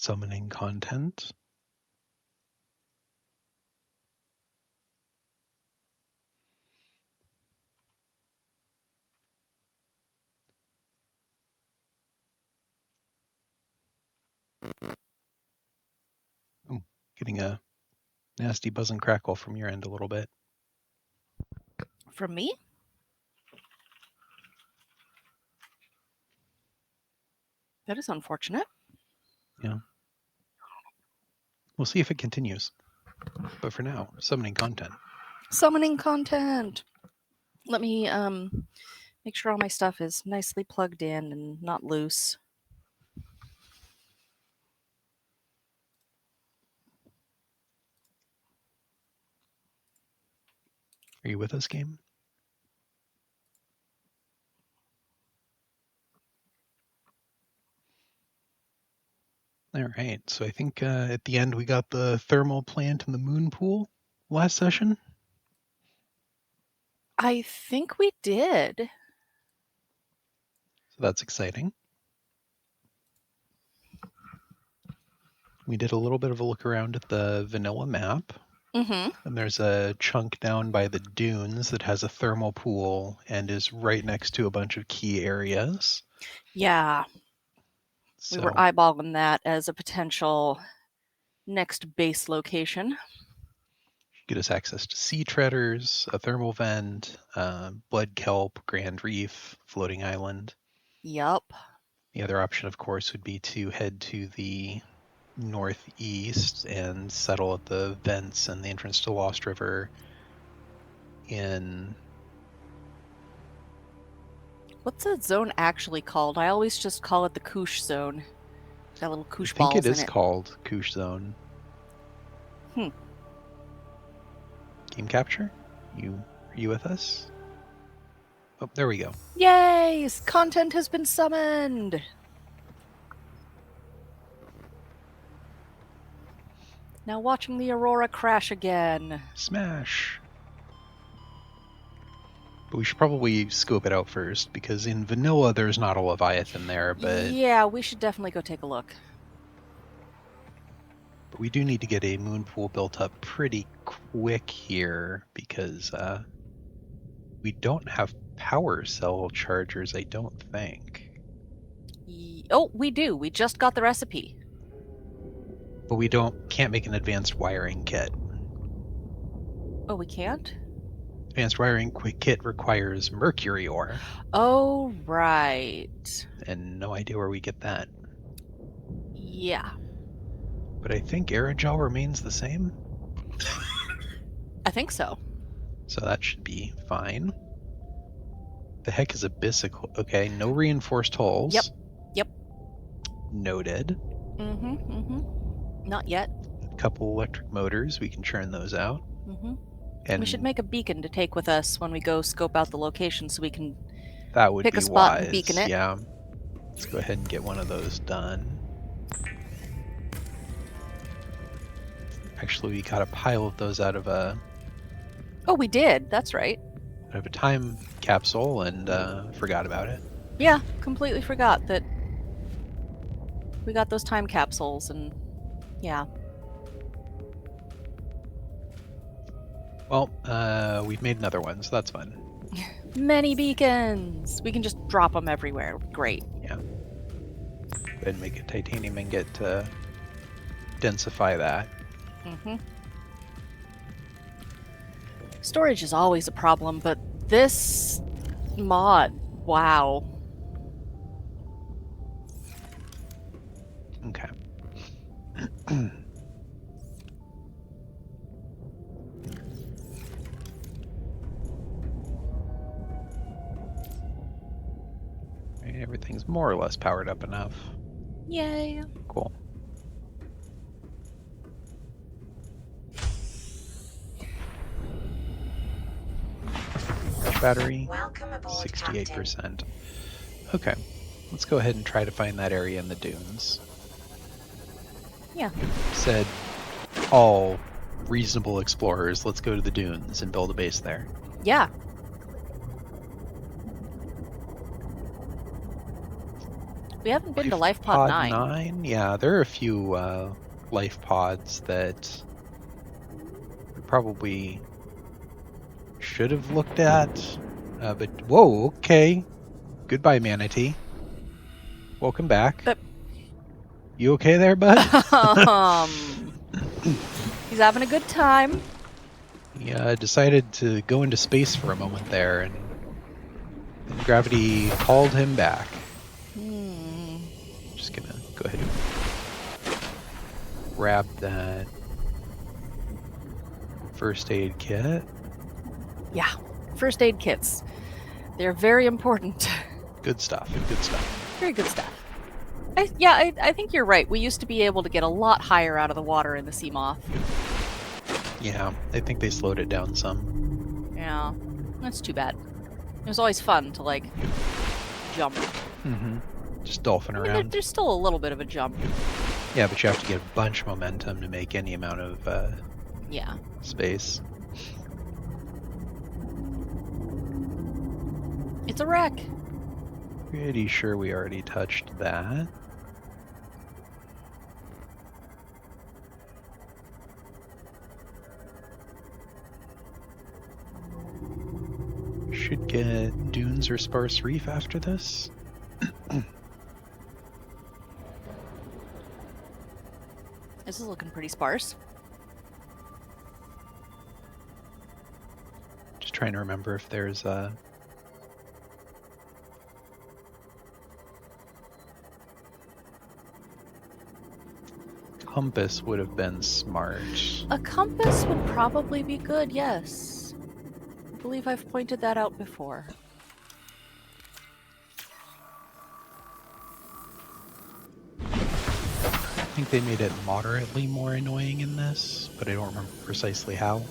Summoning content. Oh, getting a nasty buzz and crackle from your end a little bit. From me? That is unfortunate. Yeah. We'll see if it continues. But for now, summoning content. Summoning content. Let me make sure all my stuff is nicely plugged in and not loose. Are you with us, game? All right. So I think at the end we got the thermal plant and the moon pool last session. I think we did. So that's exciting. We did a little bit of a look around at the vanilla map. Mm-hmm. And there's a chunk down by the dunes that has a thermal pool and is right next to a bunch of key areas. Yeah. So We were eyeballing that as a potential next base location. get us access to sea treaders, a thermal vent, blood kelp, Grand Reef, floating island. Yup. The other option, of course, would be to head to the northeast and settle at the vents and the entrance to Lost River in... What's that zone actually called? I always just call it the Koosh zone. Got little I Koosh think balls it is in it. called Koosh Zone. Hmm. Game capture? Are you with us? Oh, there we go. Yay! Content has been summoned! Now watching the Aurora crash again. Smash! But we should probably scope it out first, because in vanilla there's not a Leviathan there, but Yeah, we should definitely go take a look. we do need to get a moon pool built up pretty quick here, because we don't have power cell chargers, I don't think. Oh, we do. We just got the recipe. But we can't make an advanced wiring kit. Oh, we can't? Advanced wiring kit requires mercury ore, Oh, right. and no idea where we get that. Yeah. But I think aerogel remains the same, I think so. so that should be fine. The heck is a bicycle? Okay, no reinforced hulls. Yep. Yep. Noted. Mm-hmm. Mm-hmm. Not yet. A couple electric motors, we can churn those out. Mm-hmm. And We should make a beacon to take with us when we go scope out the location so we can that would pick be a spot wise. and beacon it. Yeah. Let's go ahead and get one of those done. Actually, we got a pile of those out of a Oh, we did. That's right. time capsule and forgot about it. Yeah, completely forgot that we got those time capsules and yeah. Well, we've made another one, so that's fun. Many beacons! We can just drop them everywhere. Great. Yeah. Go ahead and make a titanium ingot to densify that. Mm-hmm. Storage is always a problem, but this mod, wow. Okay. Everything's more or less powered up enough. Yay. Cool. Battery, 68%. Okay, let's go ahead and try to find that area in the dunes. Yeah. Said all reasonable explorers, let's go to the dunes and build a base there. Yeah. We haven't been to Life Pod Pod 9. 9? Yeah, there are a few life pods that we probably should have looked at. But whoa, okay. Goodbye, manatee. Welcome back. You okay there, bud? He's having a good time. He decided to go into space for a moment there, and then gravity called him back. Just gonna go ahead and grab that first aid kit. Yeah, first aid kits. They're very important. Good stuff. Good stuff. Very good stuff. I think you're right. We used to be able to get a lot higher out of the water in the sea moth. Yeah, I think they slowed it down some. Yeah, that's too bad. It was always fun to, like, jump. Just dolphin around. There's still a little bit of a jump. Yeah, but you have to get a bunch of momentum to make any amount of yeah. space. It's a wreck. Pretty sure we already touched that. Should get dunes or sparse reef after this. This is looking pretty sparse. Just trying to remember if there's a compass would have been smart. A compass would probably be good, yes. I believe I've pointed that out before. I think they made it moderately more annoying in this, but I don't remember precisely how.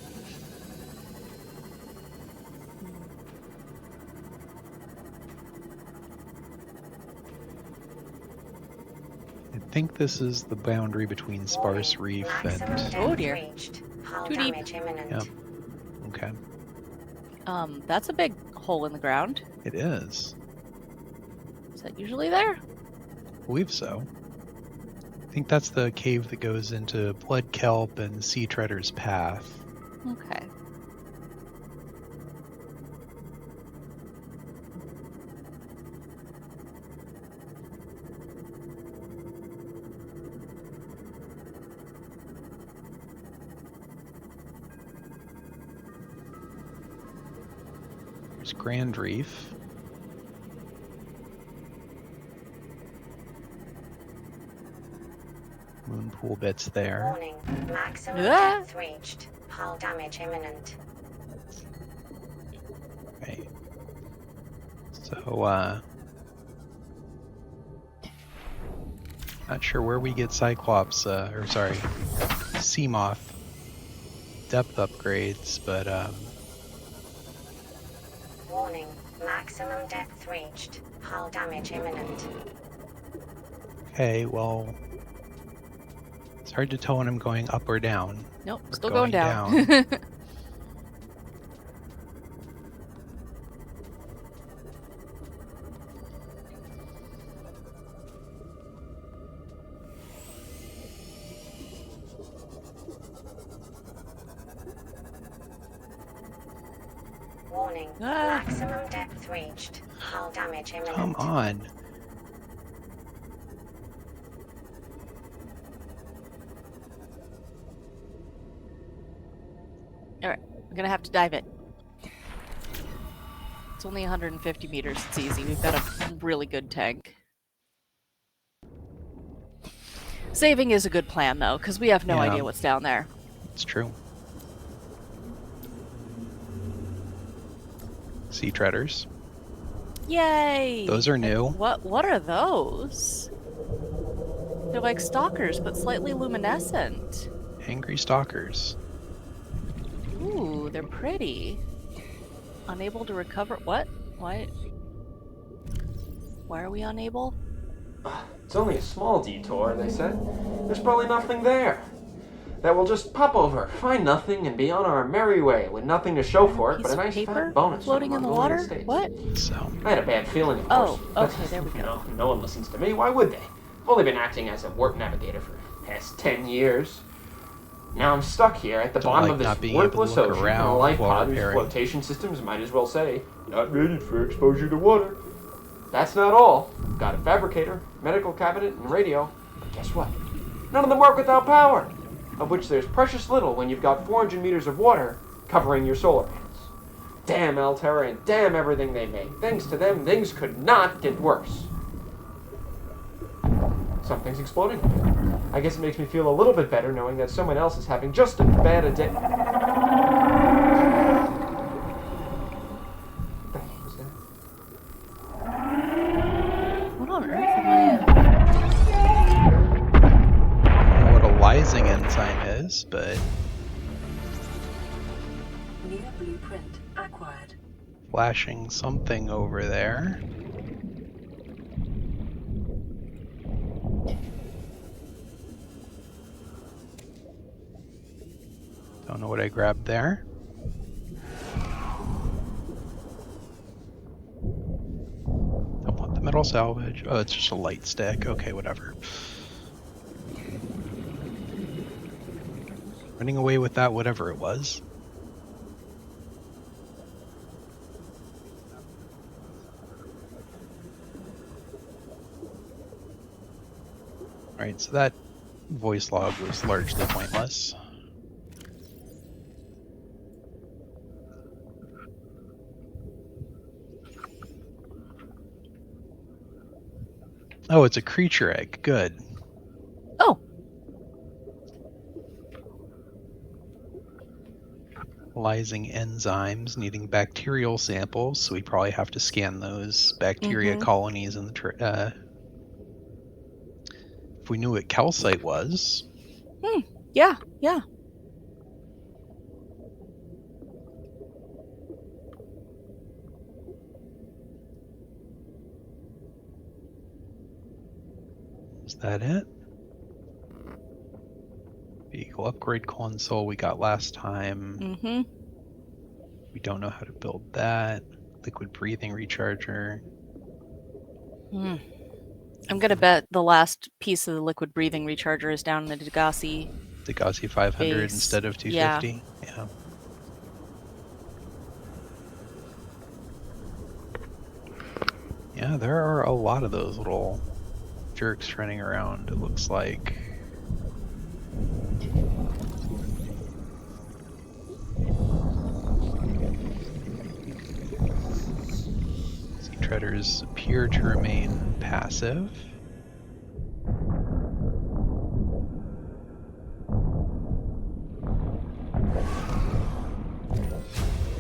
I think this is the boundary between sparse reef and... Oh dear. Too deep. Yep. Okay. That's a big hole in the ground. It is. Is that usually there? I believe so. I think that's the cave that goes into Blood Kelp and Sea Treader's Path. Okay. There's Grand Reef. Moon pool bits there. Warning, maximum depth reached. Hull damage imminent. Right. So, not sure where we get Cyclops, Sea Moth depth upgrades, but, Warning, maximum depth reached. Hull damage imminent. okay, well, it's hard to tell when I'm going up or down. Nope, We're still going down. Warning, maximum depth reached. Hull damage imminent. Come on. Alright, I'm gonna have to dive it. It's only 150 meters, it's easy. We've got a really good tank. Saving is a good plan, though, because we have no idea what's down there. It's true. Sea Treaders. Yay! Those are new. What are those? They're like stalkers, but slightly luminescent. Angry Stalkers. Ooh, they're pretty. Unable to recover. What? Why are we unable? It's only a small detour, they said. There's probably nothing there. that we'll just pop over, find nothing, and be on our merry way with nothing to show for it Piece but a of nice paper fat bonus floating from in the Mongolian water? States. What? So, I had a bad feeling, of Oh, course. okay, there we go. You know, no one listens to me. Why would they? I've only been acting as a warp navigator for the past 10 years. Now I'm stuck here at the Don't bottom like of this not being able to worthless look ocean in a around life while pod whose repairing. flotation systems might as well say, not rated for exposure to water. That's not all. Got a fabricator, medical cabinet, and radio. But guess what? None of them work without power, of which there's precious little when you've got 400 meters of water covering your solar panels. Damn Alterra and damn everything they made. Thanks to them, things could not get worse. Something's exploding. I guess it makes me feel a little bit better knowing that someone else is having just as bad a day. What the hell was that? What on earth am I don't know what a lysing enzyme is, but New blueprint acquired. flashing something over there. Don't know what I grabbed there. Don't want the metal salvage. Oh, it's just a light stick. Okay, whatever. Running away with that, whatever it was. Alright, so that voice log was largely pointless. Oh, it's a creature egg. Good. Oh, Lysing enzymes needing bacterial samples, so we probably have to scan those bacteria colonies in the if we knew what calcite was. yeah, yeah. Is that it? Vehicle upgrade console we got last time. Mm-hmm. We don't know how to build that. Liquid breathing recharger. I'm gonna bet the last piece of the liquid breathing recharger is down in the Degassi. Degassi 500 Base. instead of Yeah. 250. Yeah. Yeah, there are a lot of those little jerks running around, it looks like. Sea treaders appear to remain passive.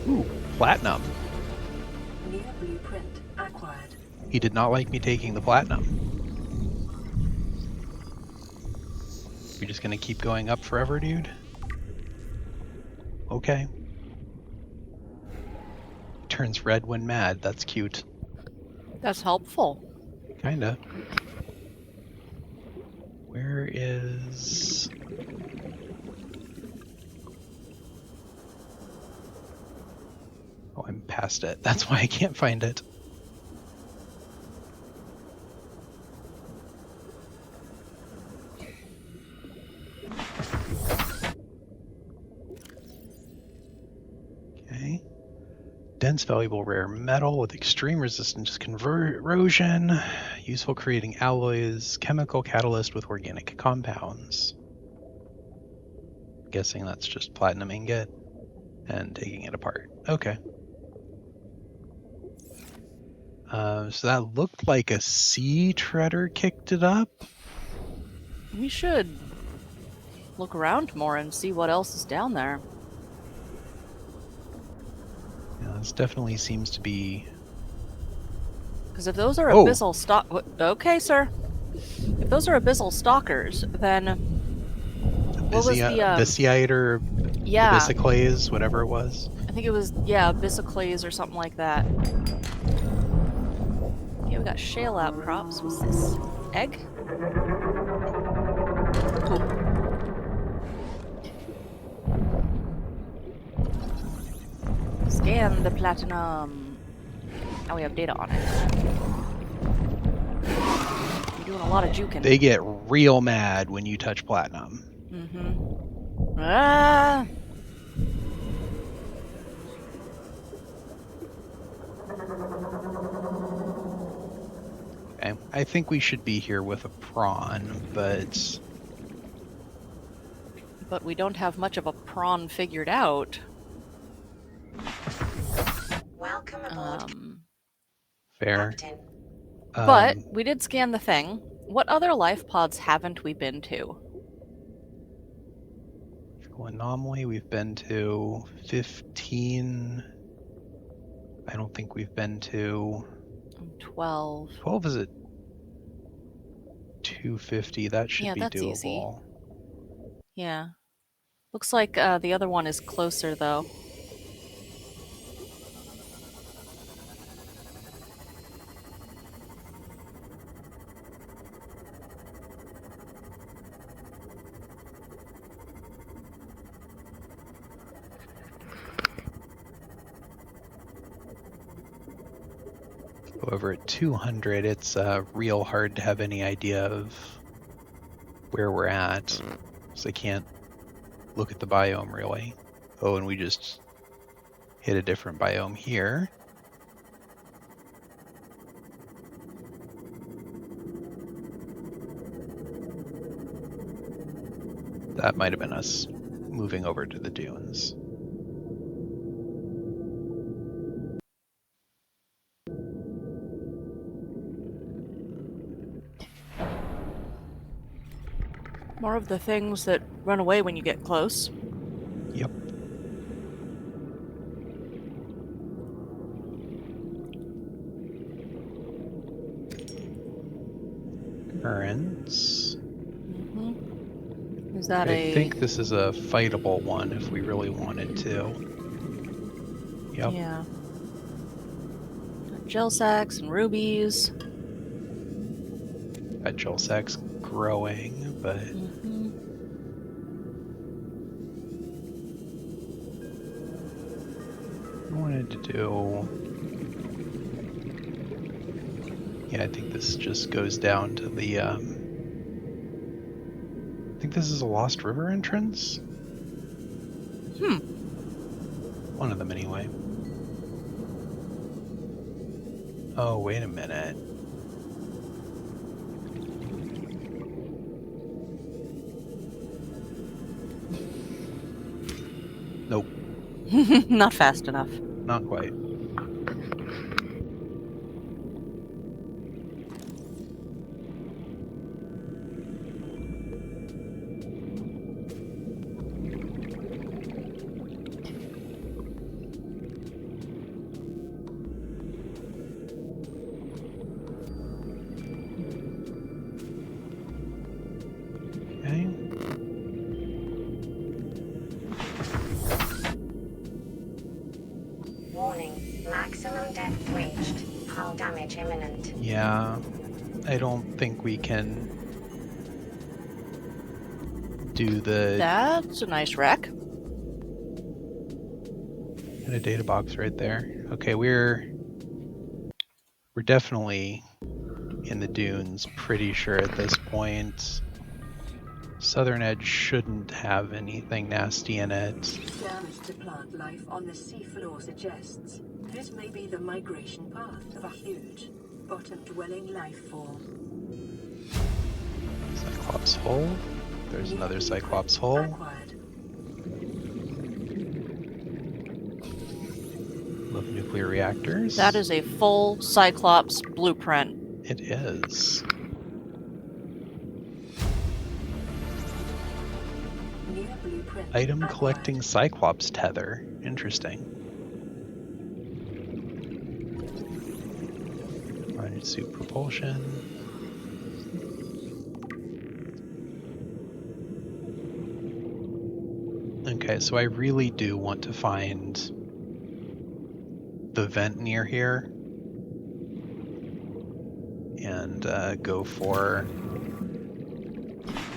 Ooh, platinum. New blueprint acquired. He did not like me taking the platinum. You're just gonna keep going up forever, dude? Okay. Turns red when mad. That's cute. That's helpful. Kinda. Where is... Oh, I'm past it. That's why I can't find it. Okay. Dense, valuable, rare metal with extreme resistance to corrosion. Useful creating alloys. Chemical catalyst with organic compounds. Guessing that's just platinum ingot and taking it apart. Okay. So that looked like a sea treader kicked it up. We should look around more and see what else is down there. Yeah, this definitely seems to be... Because if those are Oh. abyssal stock, okay, sir. If those are abyssal stalkers, then what was the Abyssite or yeah? Abyssicles, whatever it was. I think it was abyssicles or something like that. Okay, we got shale outcrops. What's this? Egg? scan the platinum. Now we have data on it. You're doing a lot of juking. They get real mad when you touch platinum. Mm-hmm. Ah! Okay. I think we should be here with a prawn, but we don't have much of a prawn figured out. Welcome aboard, fair. Captain. But we did scan the thing. What other life pods haven't we been to? Anomaly, we've been to 15. I don't think we've been to 12. 12. Is it 250? That should be that's doable. easy. Yeah. Looks like the other one is closer, though. However, at 200, it's real hard to have any idea of where we're at, so I can't look at the biome really. Oh, and we just hit a different biome here. That might have been us moving over to the dunes. More of the things that run away when you get close. Yep. Currents. Is that I think this is a fightable one if we really wanted to. Yep. Yeah. Gel sacks and rubies. That gel sack's growing, but I wanted to do. Yeah, I think this just goes down to the. I think this is a Lost River entrance. One of them, anyway. Oh, wait a minute. Nope. Not fast enough. Not quite. Warning, maximum depth reached. Hull damage imminent. Yeah, I don't think we can do the. That's a nice wreck. And a data box right there. Okay, we're definitely in the dunes, pretty sure at this point. Southern Edge shouldn't have anything nasty in it. Damage to plant life on the seafloor suggests this may be the migration path of a huge, bottom-dwelling life form. Cyclops hull. There's another Cyclops hull. Acquired. Love nuclear reactors. That is a full Cyclops blueprint. It is. New blueprint Item acquired. collecting Cyclops tether. Interesting. Rocket suit propulsion. Okay, so I really do want to find the vent near here and go for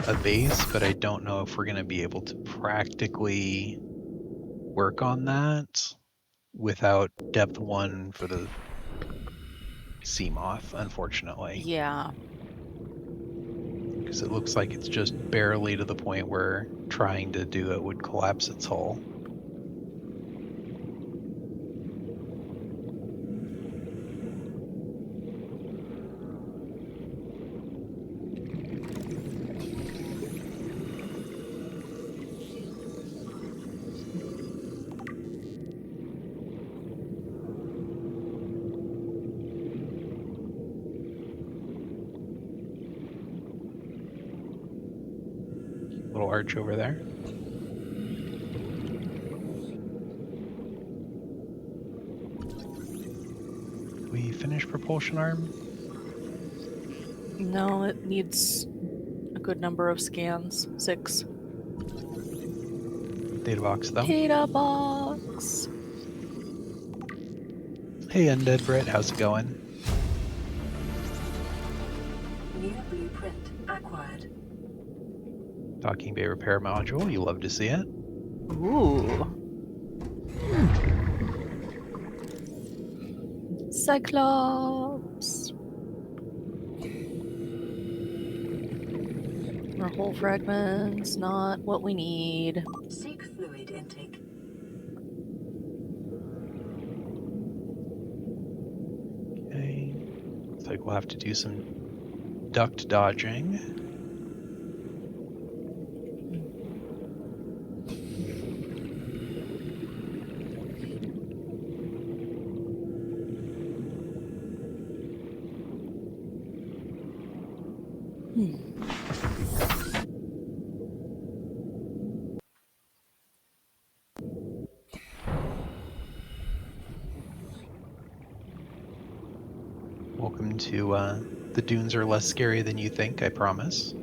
a base, but I don't know if we're going to be able to practically work on that. without depth 1 for the sea moth, unfortunately. Yeah. Because it looks like it's just barely to the point where trying to do it would collapse its hull. Little arch over there. We finish propulsion arm? No, it needs a good number of scans. 6. Data box though. Data box. Hey Undead Brit, how's it going? New blueprint acquired. Docking bay repair module, you love to see it. Ooh. Cyclops. Our whole fragments, not what we need. Seek fluid intake. Okay. Looks like we'll have to do some duct dodging. Welcome to the dunes are less scary than you think, I promise.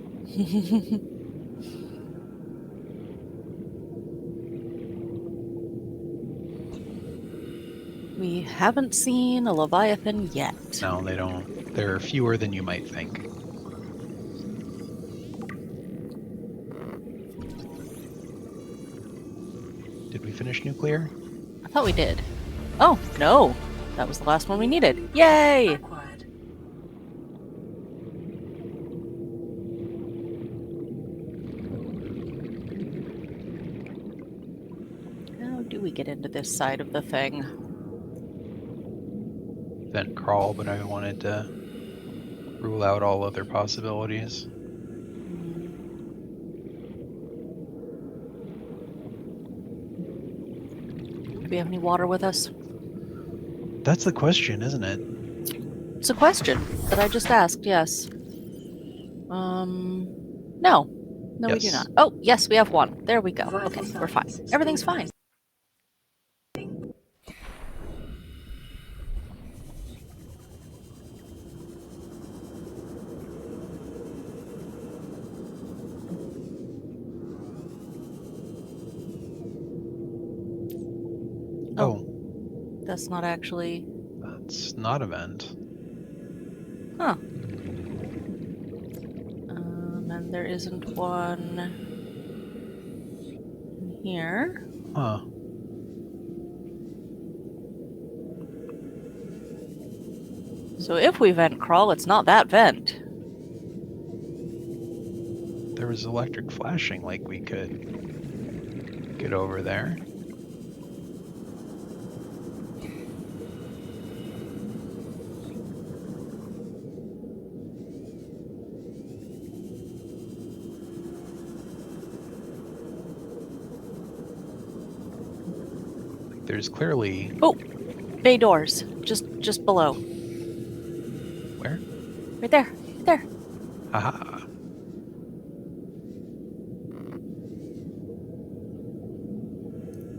We haven't seen a Leviathan yet. No, they don't. There are fewer than you might think. Did we finish nuclear? I thought we did. Oh, no. That was the last one we needed. Yay! Acquired. How do we get into this side of the thing? Vent crawl, but I wanted to rule out all other possibilities. Do we have any water with us? That's the question, isn't it? It's a question that I just asked, yes. No. No, we do Yes. not. Oh, yes, we have one. There we go. Vital Okay, we're fine. signs Everything's fine. stabilizing. Oh, That's not actually... that's not a vent. Huh. And there isn't one here. Huh. So if we vent crawl, it's not that vent. There was electric flashing, like we could get over there. There's clearly... Oh! Bay doors. Just below. Where? Right there. Right there. Haha.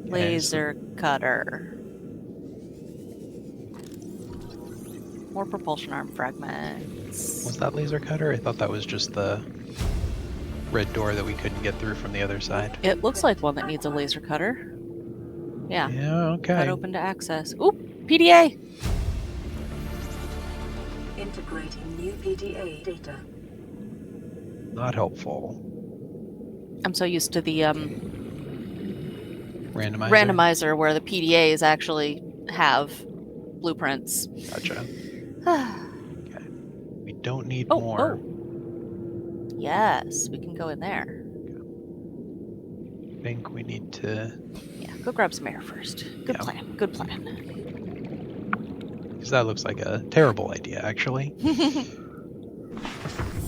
Laser cutter. More propulsion arm fragments. Was that laser cutter? I thought that was just the red door that we couldn't get through from the other side. It looks like one that needs a laser cutter. Yeah. Yeah, Cut okay. open to access. Oop! PDA! Integrating new PDA data. Not helpful. I'm so used to the randomizer where the PDAs actually have blueprints. Gotcha. Okay. We don't need Oh, more. Yes, we can go in there. I think we need to... Yeah, go grab some air first. Good Yeah. plan. Good plan. Because that looks like a terrible idea, actually. What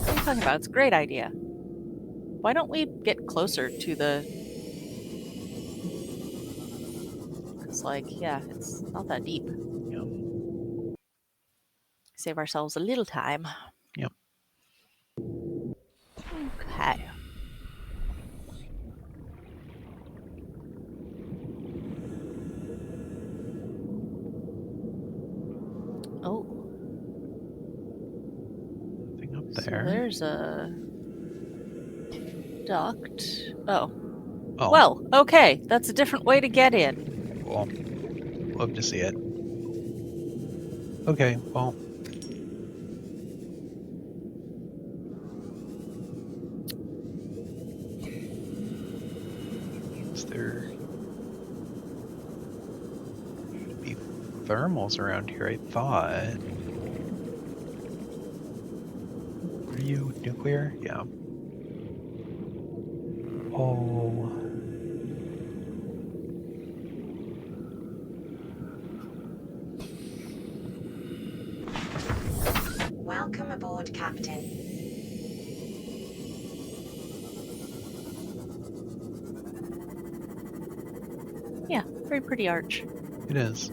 are you talking about? It's a great idea. Why don't we get closer to the... Because, like, yeah, it's not that deep. Yeah. Save ourselves a little time. Yep. Okay. Oh. Nothing up So there. there's a duct. Oh. Oh, Well, okay. That's a different way to get in. cool. Love to see it. Okay, well. Is there... should be thermals around here, I thought. Are you nuclear? Yeah. Oh. Welcome aboard, Captain. Yeah, very pretty arch. It is.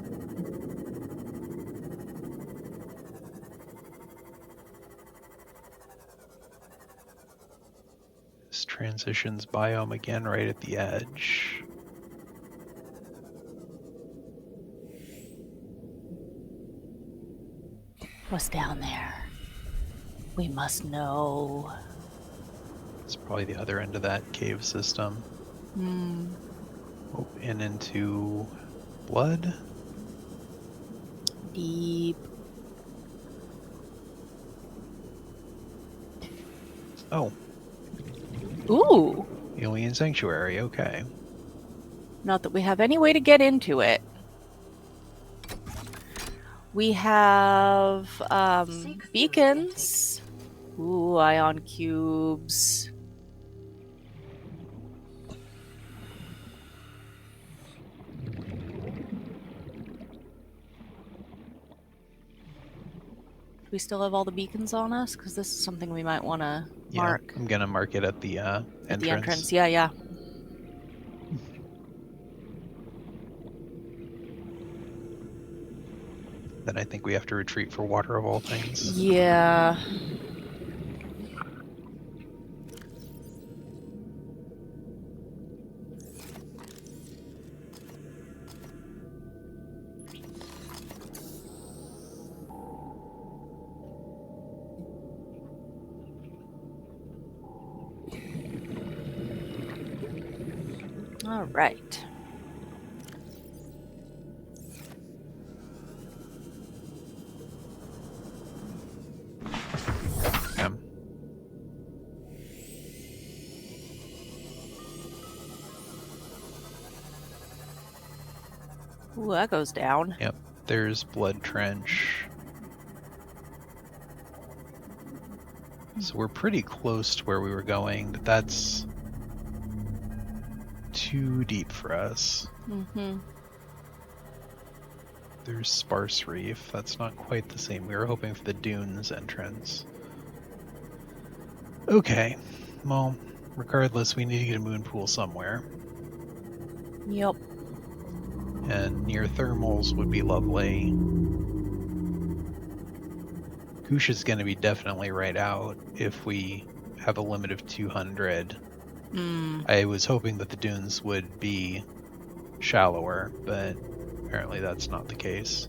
This transitions biome again right at the edge. What's down there? We must know. It's probably the other end of that cave system. Hmm. Oh, and into blood. Deep. Oh, Ooh. alien sanctuary. Okay. Not that we have any way to get into it. We have beacons. Ooh, ion cubes. Do we still have all the beacons on us? Because this is something we might want to mark. Yeah, I'm gonna mark it at the entrance. At the entrance. Yeah, yeah. Then I think we have to retreat for water of all things. Yeah. All right. Ooh, that goes down. Yep, there's blood trench. So we're pretty close to where we were going, but that's too deep for us. Mm-hmm. There's sparse reef. That's not quite the same. We were hoping for the dunes entrance. Okay, well, regardless, we need to get a moon pool somewhere. Yep. And near thermals would be lovely. Goosh is going to be definitely right out if we have a limit of 200. I was hoping that the dunes would be shallower, but apparently that's not the case.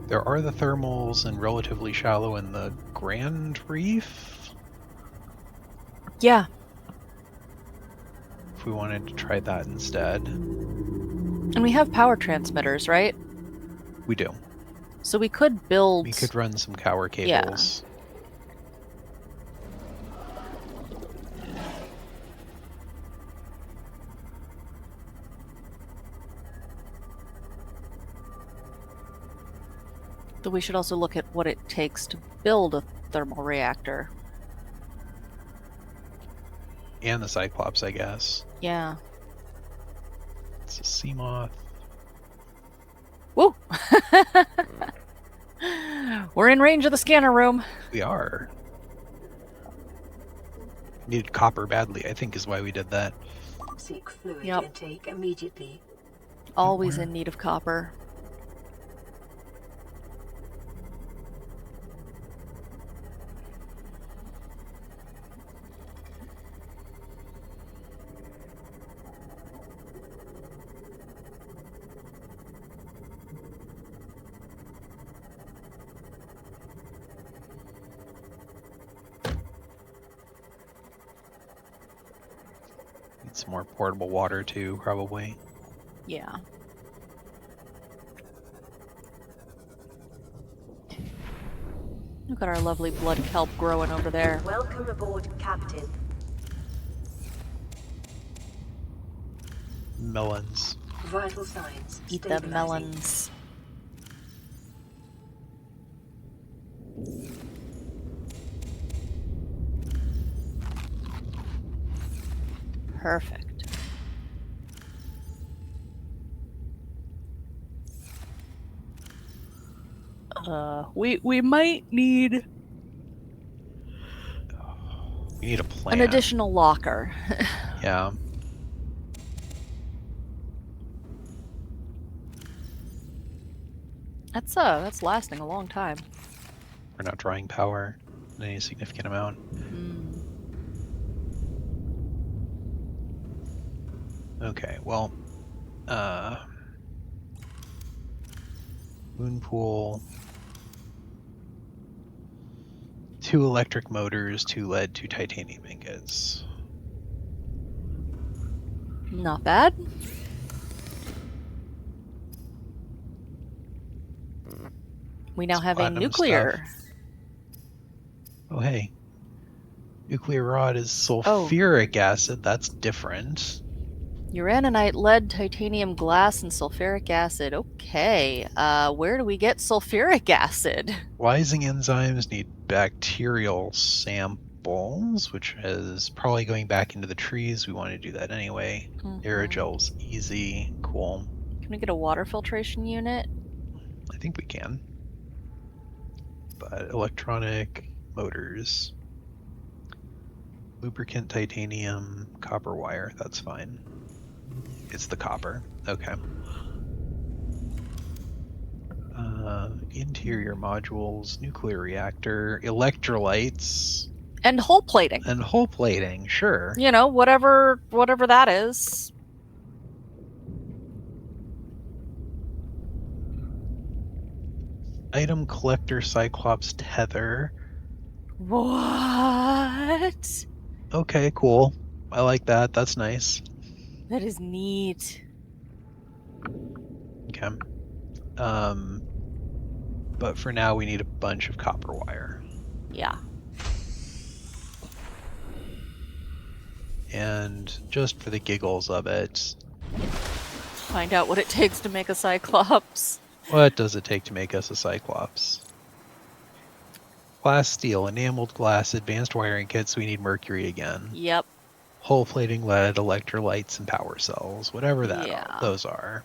There are the thermals and relatively shallow in the Grand Reef. Yeah. If we wanted to try that instead. And we have power transmitters, right? We do. So we could build. We could run some cower Yeah. cables. But we should also look at what it takes to build a thermal reactor. And the Cyclops, I guess. Yeah. It's a sea moth. Woo! We're in range of the scanner room. We are. Needed copper badly, I think is why we did that. Seek fluid Yep. intake immediately. Always Where? in need of copper. Need some more portable water too, probably. Yeah. Look at our lovely blood kelp growing over there. Welcome aboard, Captain. Melons. Vital signs. Eat the stabilizing. melons. Perfect. We might need We need a plan. an additional locker. Yeah. That's lasting a long time. We're not drawing power in any significant amount. Okay, well, moon pool, 2 electric motors, 2 lead, 2 titanium ingots. Not bad. We now Some have a platinum nuclear. Oh, hey. Nuclear rod is sulfuric acid. That's different. Uraninite, lead, titanium, glass, and sulfuric acid. Okay. Where do we get sulfuric acid? Lysing enzymes need bacterial samples, which is probably going back into the trees. We want to do that anyway. Aerogel's easy. Cool. Can we get a water filtration unit? I think we can. But electronic motors. Lubricant, titanium, copper wire. That's fine. It's the copper. Okay. Interior modules, nuclear reactor, electrolytes, And hull plating. and hull plating. Sure. You know, whatever that is. Item collector, Cyclops tether. What? Okay, cool. I like that. That's nice. That is neat. Okay. But for now, we need a bunch of copper wire. Yeah. And just for the giggles of it, Find out what it takes to make a Cyclops. what does it take to make us a Cyclops? Glass, steel, enameled glass, advanced wiring kits, we need mercury again. Yep. Hull plating, lead, electrolytes, and power cells. Whatever Yeah. those are.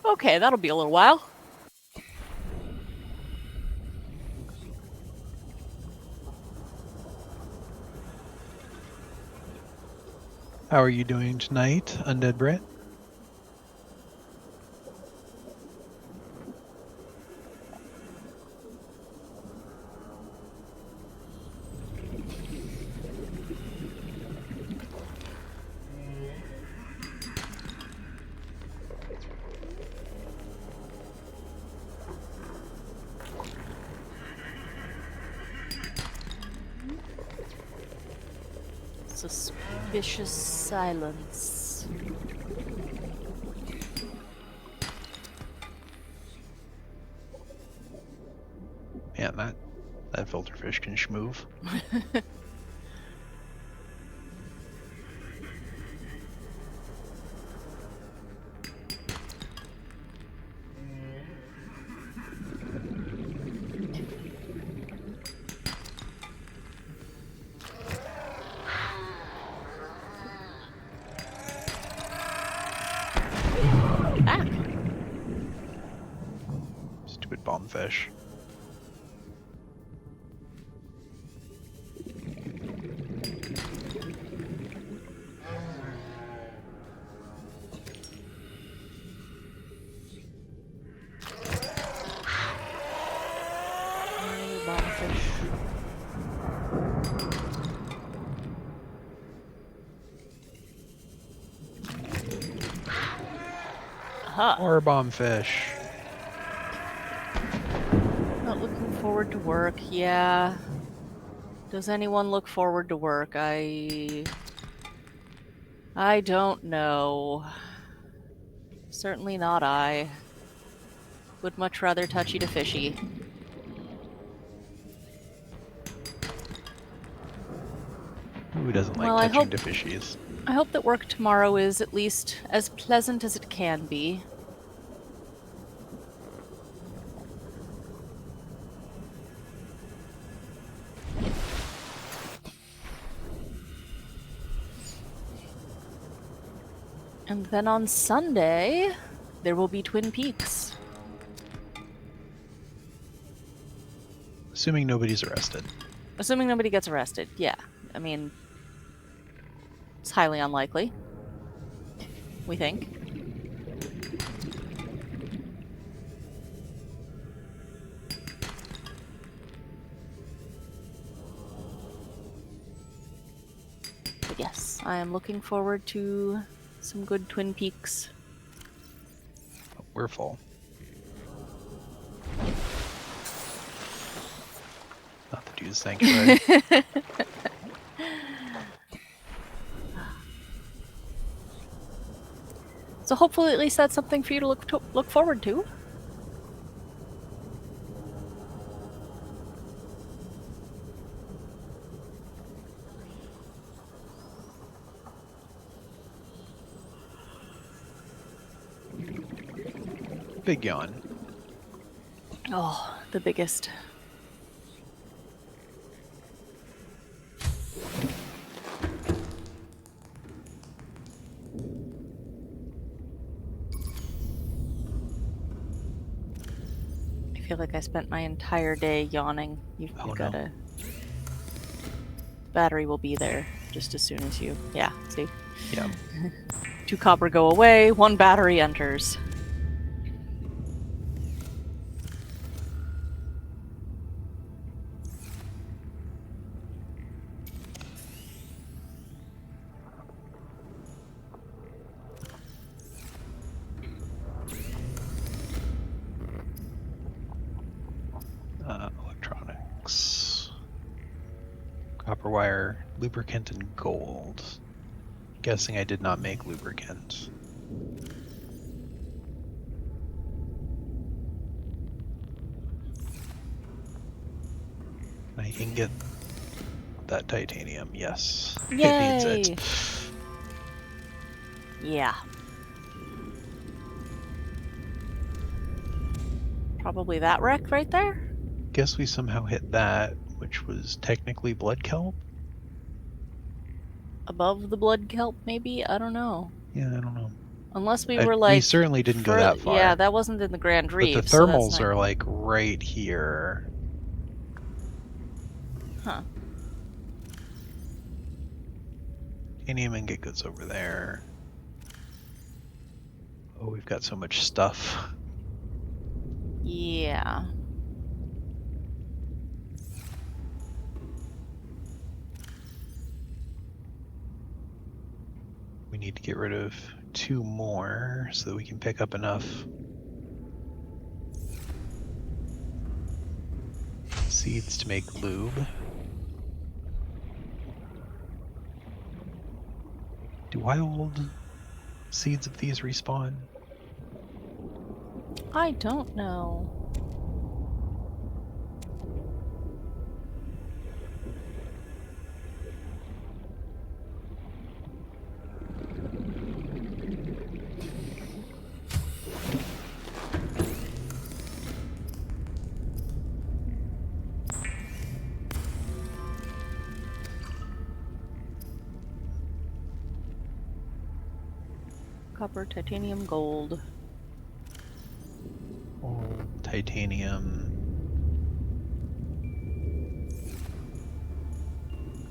Okay, that'll be a little while. How are you doing tonight, Undead Brit? Suspicious silence. Man, that filterfish can schmoove. Back. Stupid bombfish. Huh. Or bombfish. Not looking forward to work. Yeah. Does anyone look forward to work? I don't know. Certainly not I. Would much rather Touchie to Fishie. Who doesn't like Well, I touching hope- to fishies? I hope that work tomorrow is at least as pleasant as it can be. And then on Sunday, there will be Twin Peaks. Assuming nobody's arrested. Assuming nobody gets arrested, yeah. I mean, it's highly unlikely. We think. But yes, I am looking forward to some good Twin Peaks. We're full. Not the dude's sanctuary. So hopefully at least that's something for you to look forward to. Big yawn. Oh, the biggest. I feel like I spent my entire day yawning. You've Oh, no. gotta... Battery will be there just as soon as you... Yeah, see? Yeah. 2 copper go away, 1 battery enters. Electronics. Copper wire, lubricant, and gold. Guessing I did not make lubricant. I can get that titanium, yes. It needs Yay! it. Yeah. Probably that wreck right there? Guess we somehow hit that, which was technically blood kelp? Above the blood kelp, maybe? I don't know. Yeah, I don't know. Unless we were like... we certainly didn't go that far. Yeah, that wasn't in the Grand But Reef. the so that's thermals not- are like right here. Huh. Titanium ingot goes over there. Oh, we've got so much stuff. Yeah. We need to get rid of 2 more so that we can pick up enough seeds to make lube. Do wild seeds of these respawn? I don't know. copper, titanium, gold. Titanium.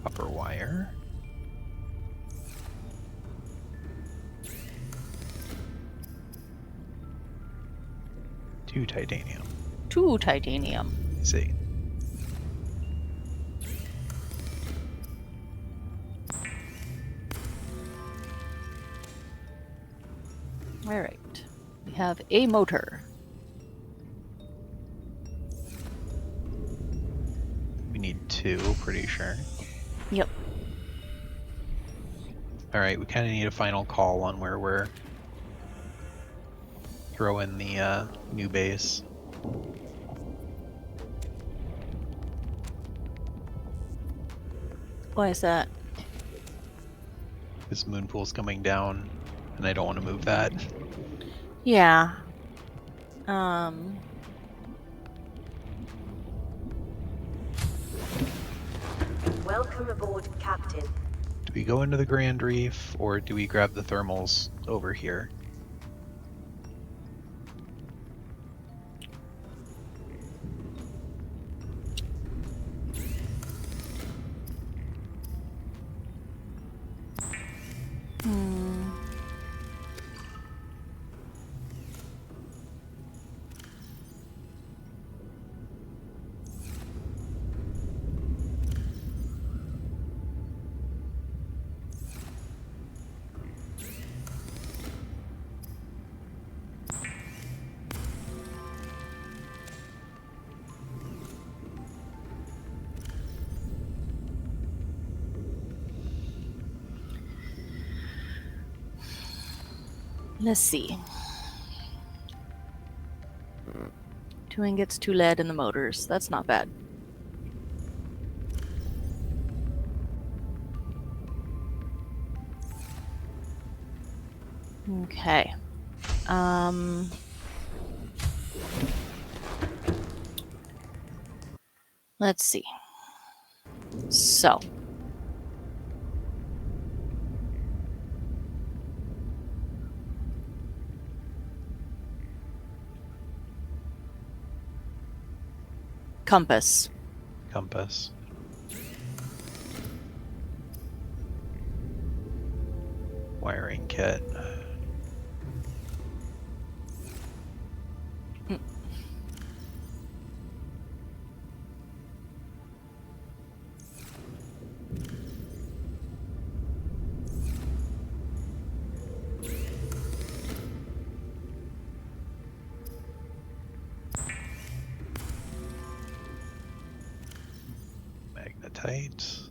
Copper wire. Two titanium. 2 titanium. Let's see. Alright. We have a motor. We need 2, pretty sure. Yep. Alright, we kind of need a final call on where we're throwing the new base. Why is that? This moon pool's coming down, and I don't want to move that. Yeah. Welcome aboard, Captain. Do we go into the Grand Reef, or do we grab the thermals over here? Let's see. 2 ingots, 2 lead in the motors. That's not bad. Okay. Let's see. So. Compass. Compass. Wiring kit. Magnetite.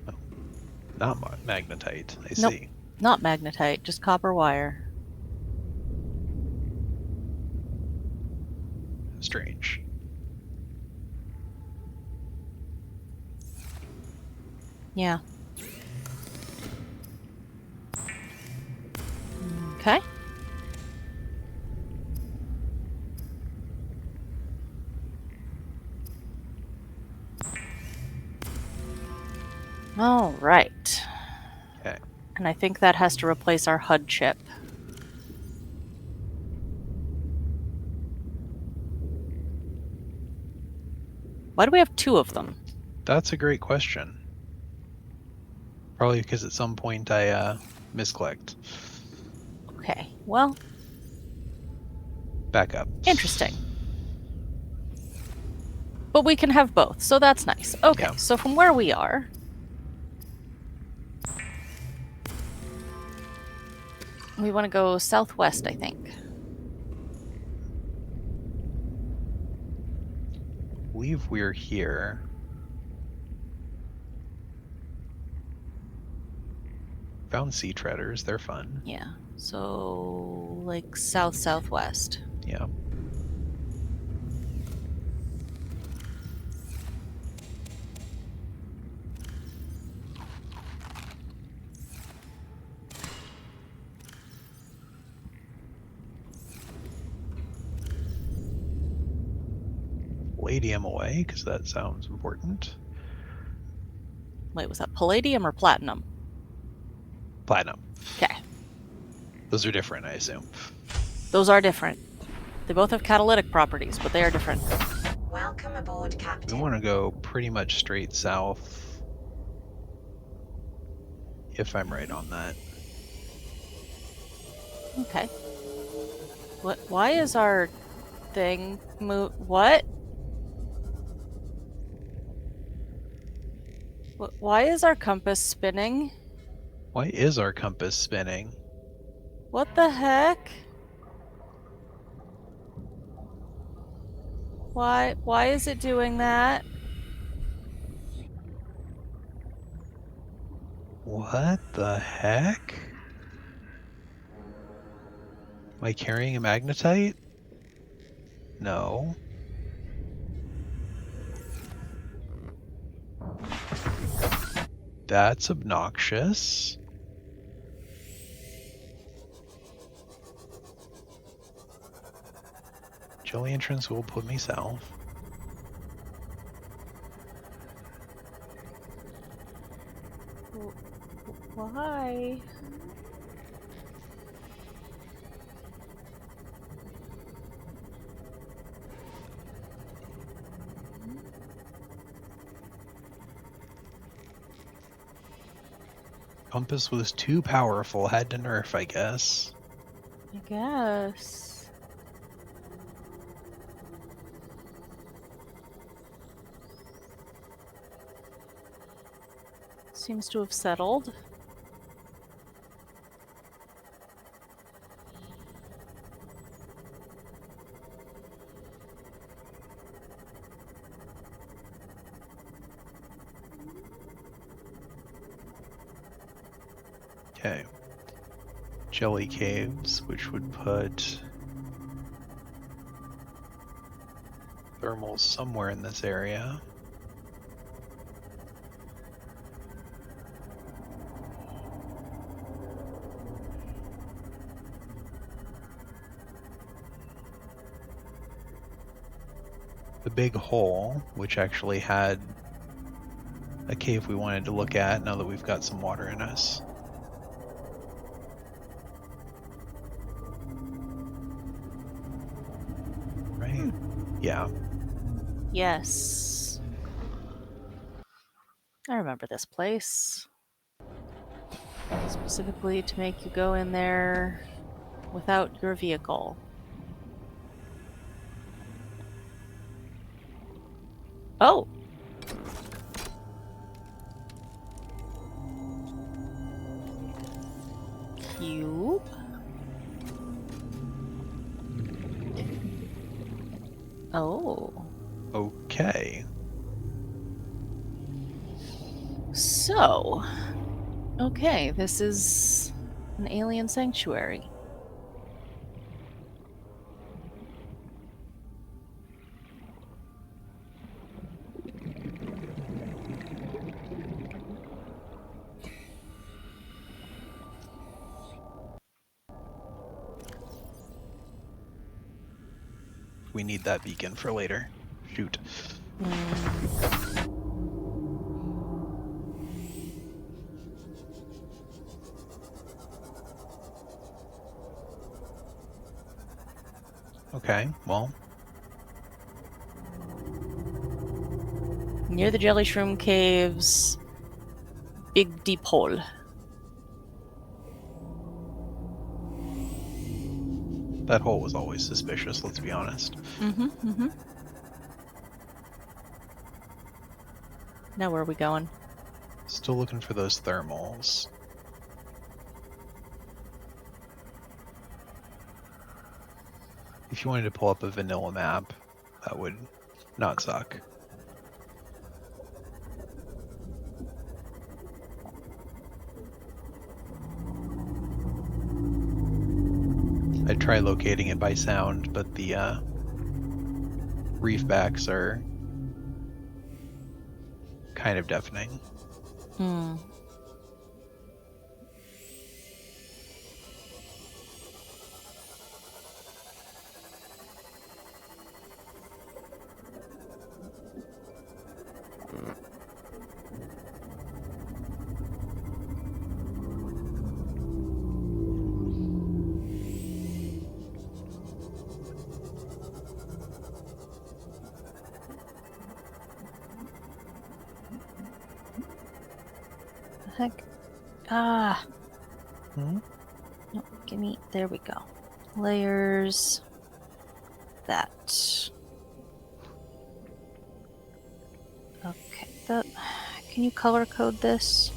Oh, not magnetite. I Nope. see. Not magnetite, just copper wire. Strange. Yeah. Okay. All right. Okay. And I think that has to replace our HUD chip. Why do we have 2 of them? That's a great question. Probably because at some point I misclicked. Okay, well, Back up. interesting. But we can have both, so that's nice. Okay, Yeah. so from where we are... we want to go southwest, I think. I believe we're here. Found sea treaders. They're fun. Yeah, so like south-southwest. Yeah. palladium away, because that sounds important. Wait, was that palladium or platinum? Platinum. Okay. Those are different, I assume. Those are different. They both have catalytic properties, but they are different. Welcome aboard, We Captain. want to go pretty much straight south, if I'm right on that. Okay. What? Why is our thing move? What? Why is our compass spinning? Why is our compass spinning? What the heck? Why is it doing that? What the heck? Am I carrying a magnetite? No. That's obnoxious. Jelly entrance will put me south. Why? Compass was too powerful, had to nerf, I guess. I guess. Seems to have settled. Okay. Jelly caves, which would put thermals somewhere in this area. The big hole, which actually had a cave we wanted to look at now that we've got some water in us. Right? Yeah. Yes. I remember this place. Specifically to make you go in there without your vehicle. Oh! Cube? Oh. Okay. So, okay, this is an alien sanctuary. We need that beacon for later. Shoot. Okay, well, Near the jelly shroom caves, big deep hole. that hole was always suspicious, let's be honest. Mm-hmm. Now where are we going? Still looking for those thermals. If you wanted to pull up a vanilla map, that would not suck. I'd try locating it by sound, but the reef backs are kind of deafening. Hmm. heck? Ah. Hmm? No, give me. There we go. Layers. That. Okay. Can you color code this?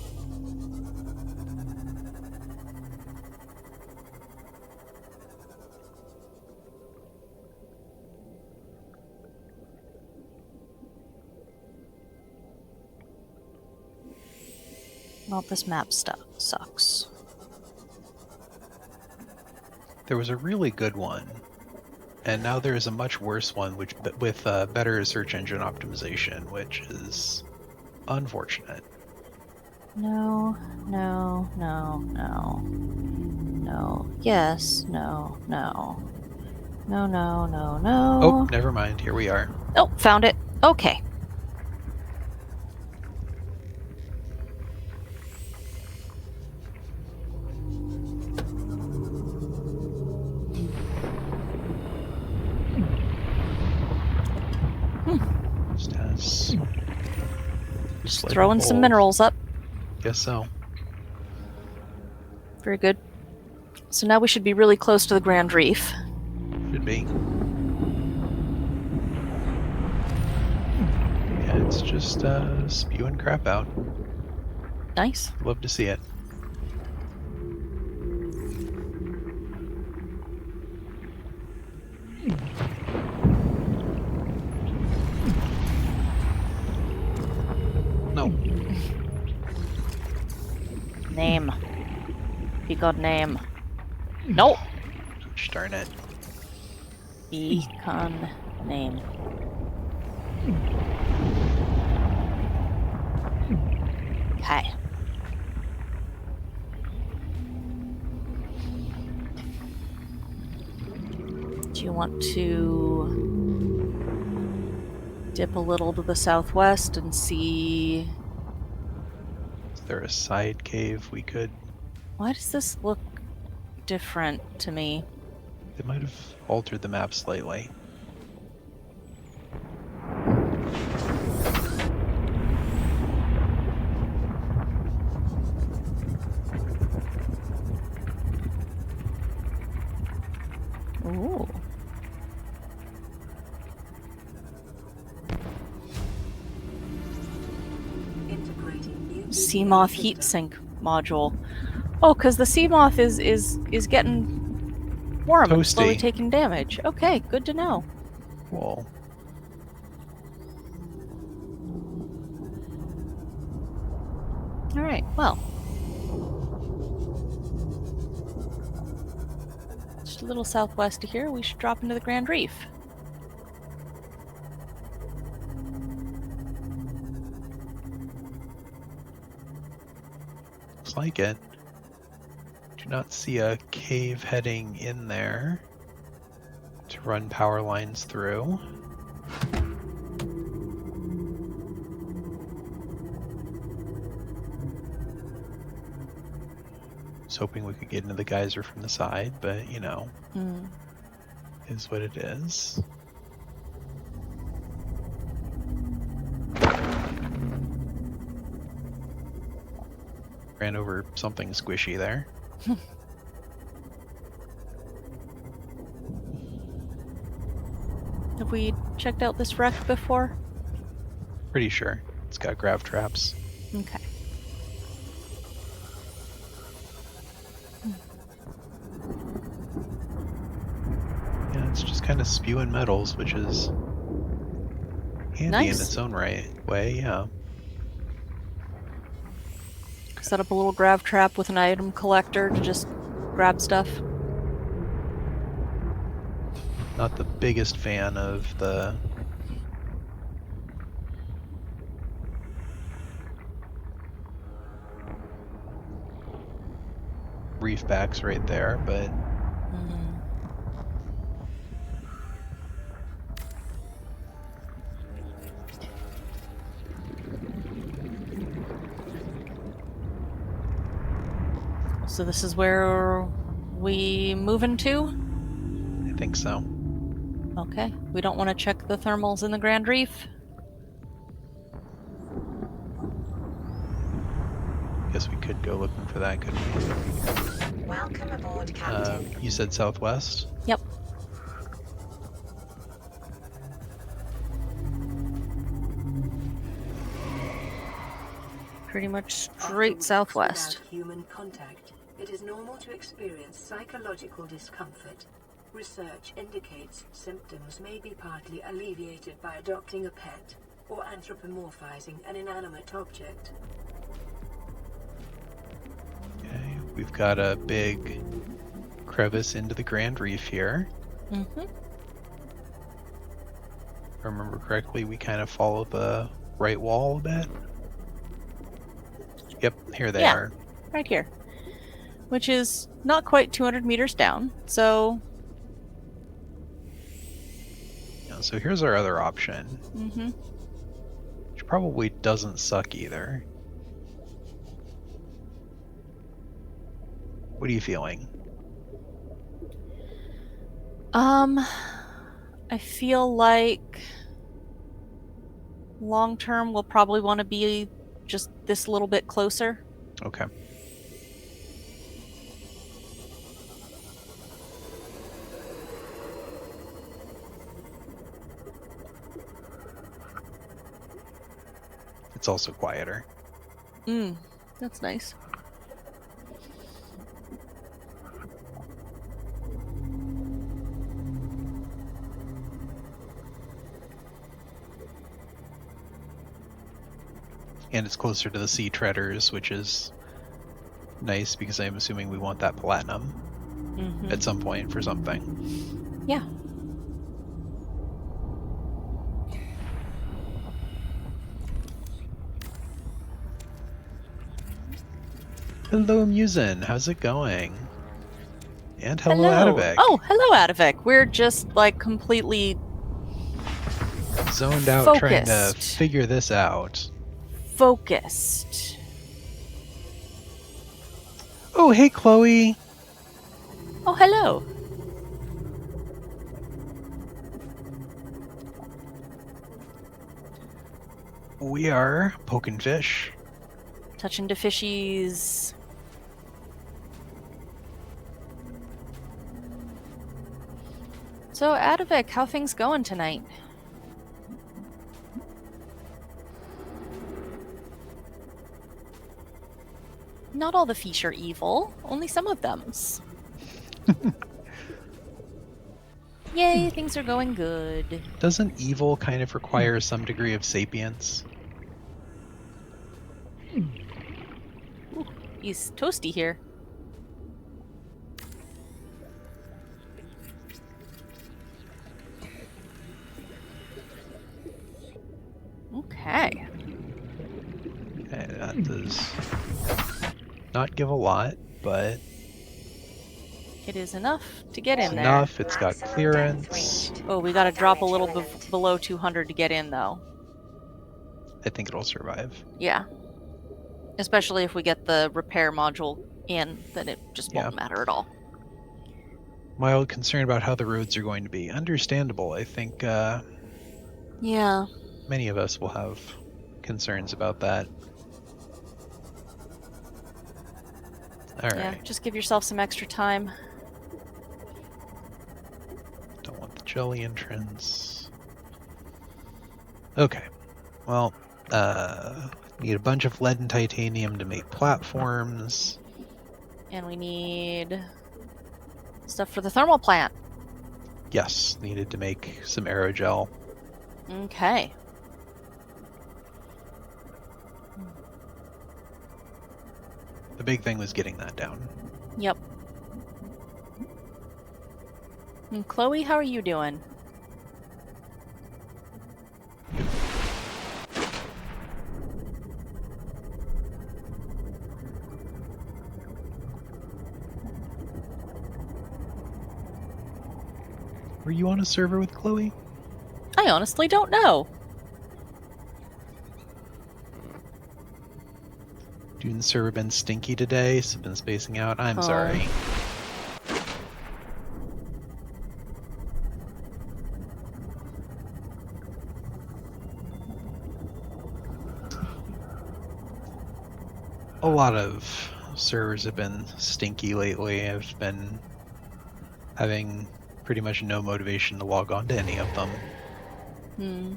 Well, this map stuff sucks. There was a really good one, and now there is a much worse one, with better search engine optimization, which is unfortunate. No, no, no, no. No. Yes, no, no. No, no, no, no. Oh, never mind. Here we are. Oh, found it. Okay. Just throwing some minerals up. Guess so. Very good. So now we should be really close to the Grand Reef. Should be. Yeah, it's just spewing crap out. Nice. Love to see it. No. Name. Beacon name. No. Gosh darn it. Beacon name. Okay. Do you want to dip a little to the southwest and see? Is there a side cave we could... Why does this look different to me? They might have altered the map slightly. Ooh. Seamoth heatsink module. Oh, because the Seamoth is getting warm and slowly Toasty. taking damage. Okay, good to know. Cool. Alright, well. Just a little southwest of here, we should drop into the Grand Reef. Looks like it. Do not see a cave heading in there to run power lines through. Was hoping we could get into the geyser from the side, but you know, is what it is. Ran over something squishy there. Have we checked out this wreck before? Pretty sure it's got grav traps. Okay. Yeah, it's just kind of spewing metals, which is handy Nice. in its own right way. Yeah. Set up a little grav trap with an item collector to just grab stuff. Not the biggest fan of the reef backs right there, but So this is where we move into? I think so. Okay. We don't want to check the thermals in the Grand Reef? Guess we could go looking for that, couldn't we? Welcome aboard, Captain. You said southwest? Yep. Pretty much straight After southwest. without human contact, it is normal to experience psychological discomfort. Research indicates symptoms may be partly alleviated by adopting a pet or anthropomorphizing an inanimate object. Okay, we've got a big crevice into the Grand Reef here. Mm-hmm. If I remember correctly, we kind of follow the right wall a bit. Yep, here they Yeah. are. Right here. Which is not quite 200 meters down, so... Yeah, so here's our other option, Mm-hmm. which probably doesn't suck either. What are you feeling? I feel like long term we'll probably want to be just this little bit closer. Okay. It's also quieter. That's nice. And it's closer to the sea treaders, which is nice because I'm assuming we want that platinum Mm-hmm. at some point for something. Yeah. Hello, Musin. How's it going? And hello, Adivek. Oh, hello, Adivek. We're just like completely Zoned out trying to focused. figure this out. focused. Oh, hey, Chloe. Oh, hello. We are poking fish. Touching to Fishie's. So, Adivek, how things going tonight? Not all the fish are evil, only some of them's. Yay, things are going good. Doesn't evil kind of require some degree of sapience? He's toasty here. Okay. Okay, that does not give a lot, but It is enough to get it's in there. enough. It's got Maximum clearance. depth reached. Oh, we gotta drop a Damage little limit. below 200 to get in, though. I think it'll survive. Yeah. Especially if we get the repair module in, then it just won't matter at all. Mild concern about how the roads are going to be. Understandable. I think Yeah. many of us will have concerns about that. All Yeah, right. just give yourself some extra time. Don't want the jelly entrance. Okay. Well, need a bunch of lead and titanium to make platforms. And we need stuff for the thermal plant. Yes, needed to make some aerogel. Okay. The big thing was getting that down. Yep. And Chloe, how are you doing? Were you on a server with Chloe? I honestly don't know. Dune's server been stinky today, so been spacing out. I'm Oh. sorry. A lot of servers have been stinky lately. I've been having pretty much no motivation to log on to any of them. Hmm.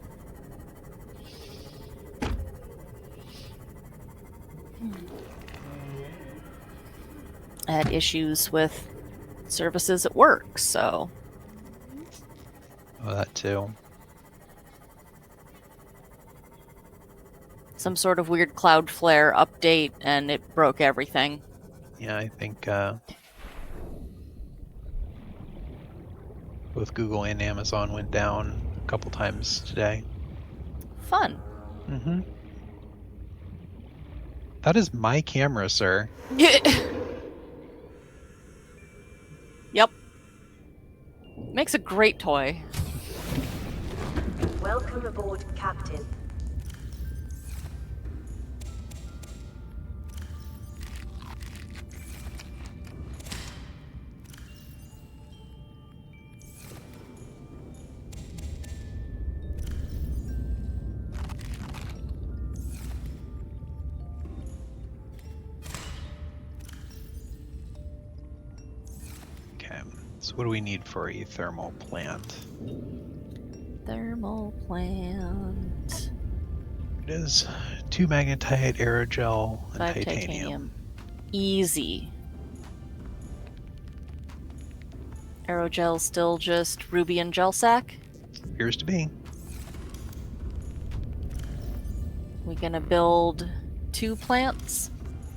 I had issues with services at work, so Oh, that too. some sort of weird Cloudflare update and it broke everything. Yeah, I think both Google and Amazon went down a couple times today. Fun. Mm-hmm. That is my camera, sir. Yep. Makes a great toy. Welcome aboard, Captain. Okay, so what do we need for a thermal plant? Thermal plant. It is 2 magnetite, aerogel, and 5 titanium. Easy. Aerogel still just ruby and gel sack? Appears to be. We gonna build 2 plants?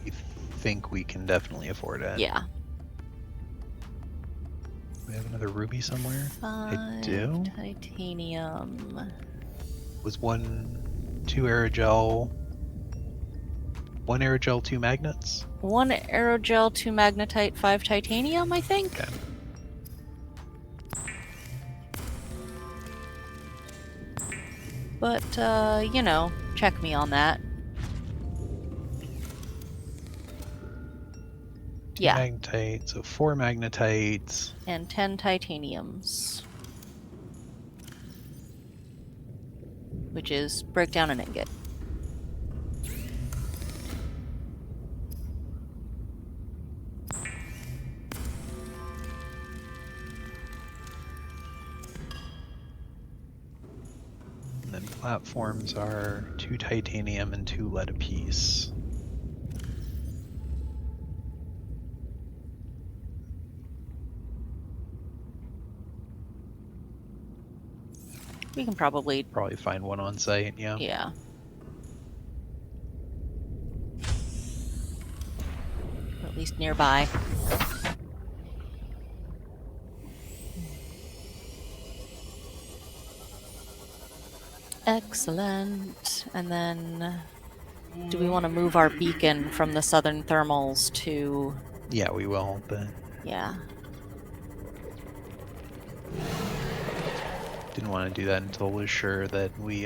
I think we can definitely afford it. Yeah. We have another ruby somewhere. 5 do. titanium. Was 2 aerogel, 1 aerogel, 2 magnets? 1 aerogel, 2 magnetite, 5 titanium, I think. Okay. But, you know, check me on that. 2 Yeah, magnetite, so 4 magnetites. and 10 titaniums. Which is break down an ingot. And then platforms are 2 titanium and 2 lead apiece. We can probably, Probably find one on site, yeah. yeah. Or at least nearby. Excellent. And then, do we want to move our beacon from the southern thermals to... Yeah, we will, but Yeah. didn't want to do that until we was sure that we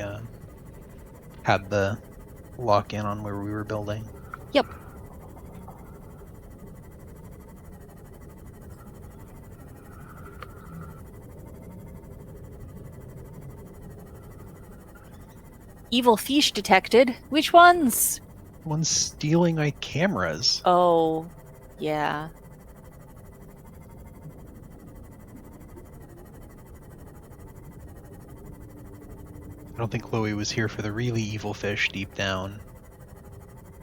had the lock-in on where we were building. Yep. Evil fish detected. Which ones? One's stealing my cameras. Oh, yeah. I don't think Chloe was here for the really evil fish deep down.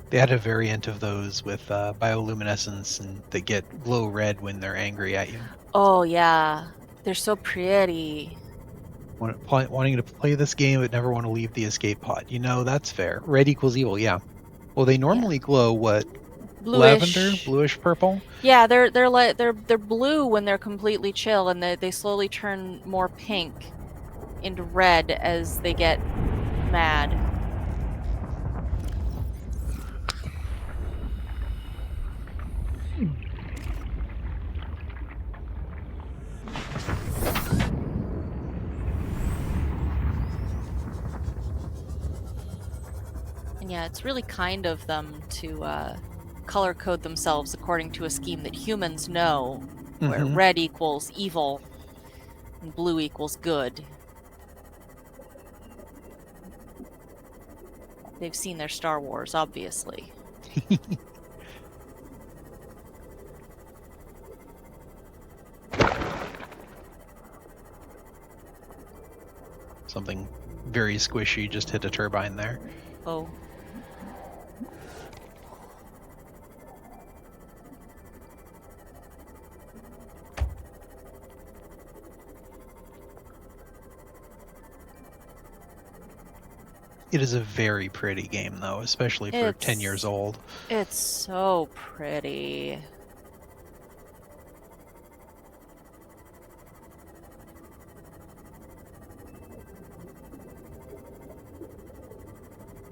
They had a variant of those with bioluminescence and they get glow red when they're angry at you. Oh, yeah. They're so pretty. Wanting to play this game but never want to leave the escape pod. You know, that's fair. Red equals evil, yeah. Well, they normally glow what? Bluish. Lavender, bluish purple. Yeah, they're blue when they're completely chill, and they slowly turn more pink into red as they get mad. And yeah, it's really kind of them to color code themselves according to a scheme that humans know, where Mhm. red equals evil and blue equals good. They've seen their Star Wars, obviously. Something very squishy just hit a turbine there. Oh. It is a very pretty game, though, especially for 10 years old. It's so pretty.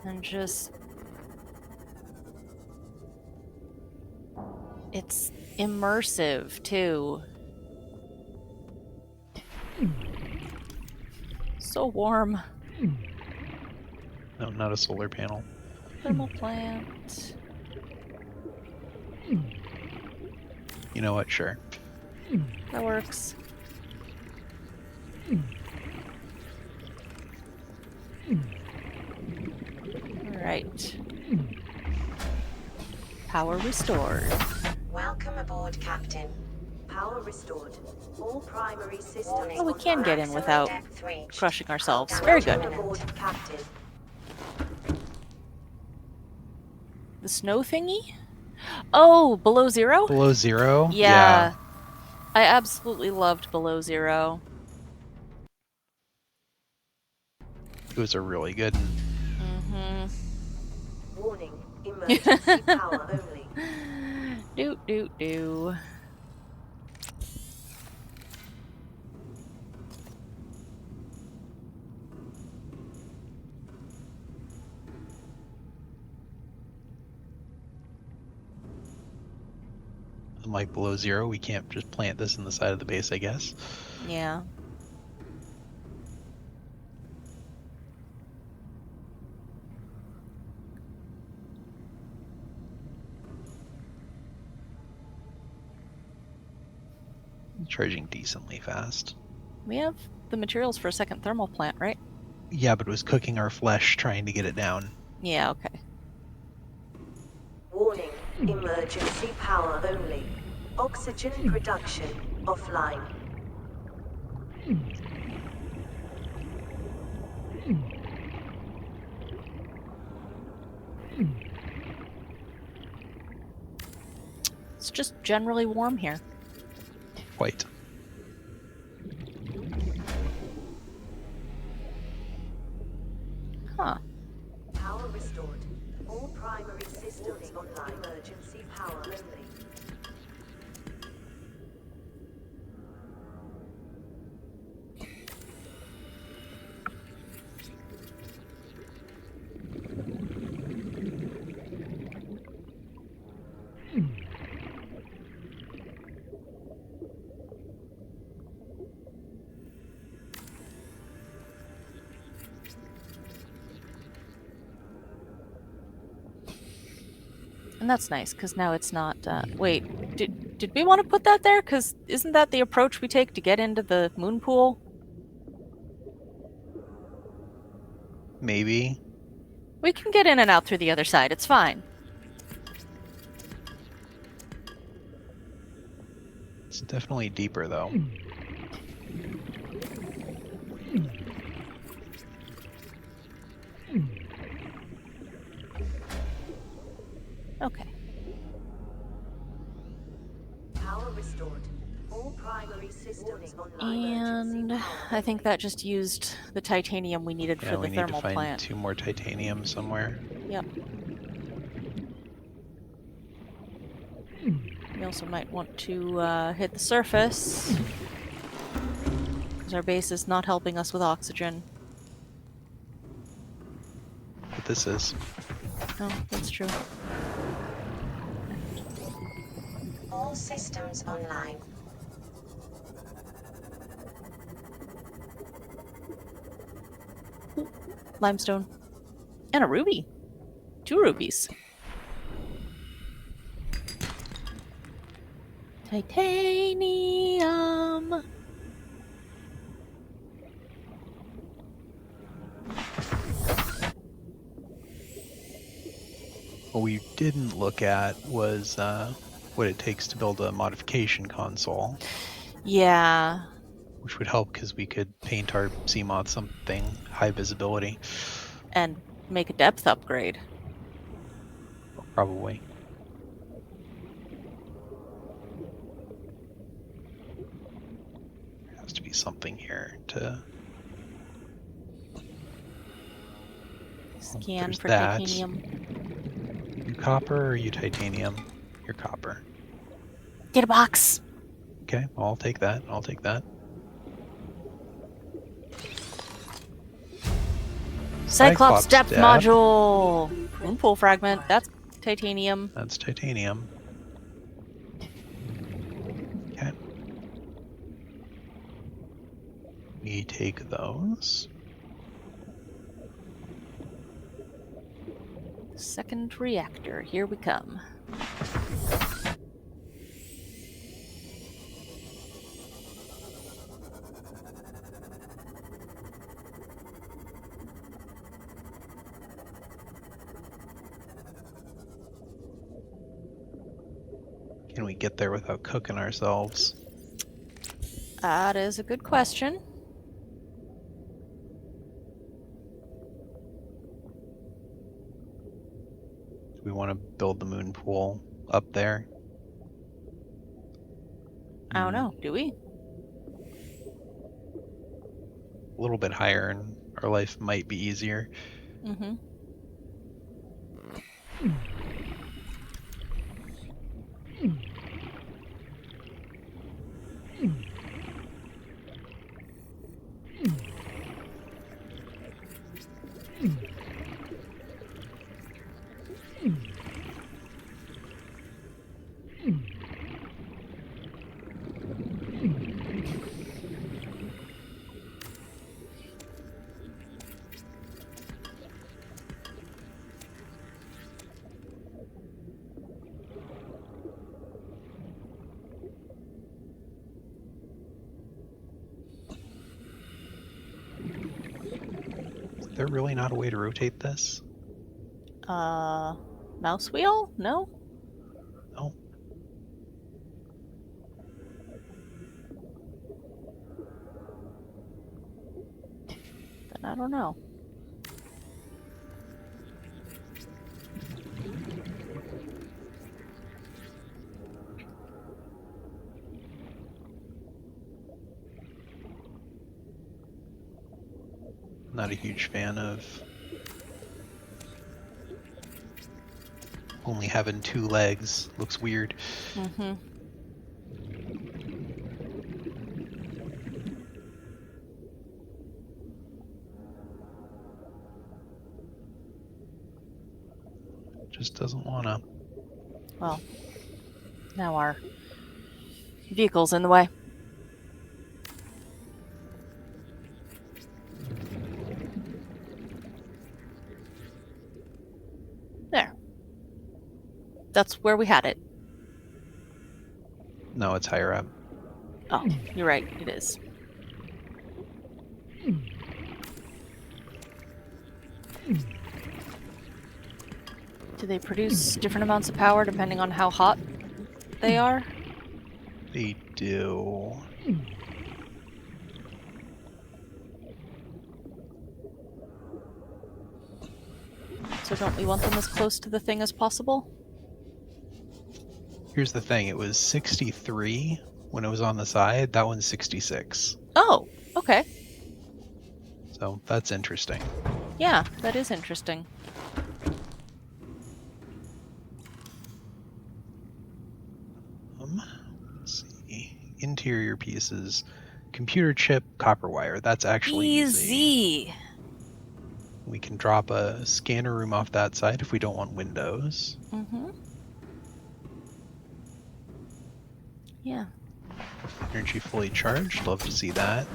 And just... it's immersive, too. So warm. No, not a solar panel. Thermal plant. You know what? Sure. That works. Alright. Power restored. Welcome aboard, Captain. Power restored. All primary systems. Oh, we can get in Maximum without depth reached. crushing ourselves. Hull Very damage good. imminent. Aboard, Captain. The snow thingy? Oh, below zero? Below zero? Yeah. I absolutely loved Below Zero. It was a really good. Mm-hmm. Warning. Emergency power only. Do. Unlike below zero, we can't just plant this in the side of the base, I guess. Yeah. Charging decently fast. We have the materials for a second thermal plant, right? Yeah, but it was cooking our flesh trying to get it down. Yeah, okay. Warning. Emergency power only. Oxygen production offline. It's just generally warm here. Quite. Huh. Power restored. All primary systems online. Emergency power only. And that's nice, because now it's not... wait, did we want to put that there? Because isn't that the approach we take to get into the moon pool? Maybe. We can get in and out through the other side, it's fine. It's definitely deeper, though. Okay. Power restored. All primary systems online. And Emergency power I think that just used the titanium we needed Yeah, for we the need to thermal find plant. 2 more titanium somewhere. Yep. We also might want to hit the surface, because our base is not helping us with oxygen. But this is. Oh, that's true. All systems online. Limestone. And a ruby. 2 rubies. Titanium! What we didn't look at was what it takes to build a modification console. Yeah. which would help because we could paint our Seamoth something high visibility. And make a depth upgrade. Probably. There has to be something here to... Scan there's for that. titanium. You copper or you titanium? You're copper. Get a box! Okay, well, I'll take that. I'll take that. Cyclops depth depth. module! Moonpool fragment. That's titanium. That's titanium. Okay. We take those. Second reactor. Here we come. Can we get there without cooking ourselves? That is a good question. Do we want to build the moon pool up there? I don't know. Do we? A little bit higher and our life might be easier. Mm-hmm. Is there really not a way to rotate this? Mouse wheel? No? No. Then I don't know. Not a huge fan of only having 2 legs. Looks weird. Mm-hmm. Just doesn't wanna. Well, now our vehicle's in the way. There. That's where we had it. No, it's higher up. Oh, you're right. It is. Do they produce different amounts of power depending on how hot they are? They do. So don't we want them as close to the thing as possible? Here's the thing, it was 63 when it was on the side. That one's 66. Oh, okay. So that's interesting. Yeah, that is interesting. Let's see. Interior pieces. Computer chip, copper wire. That's actually easy. Easy. We can drop a scanner room off that side if we don't want windows. Mm-hmm. Yeah. Energy fully charged. Love to see that.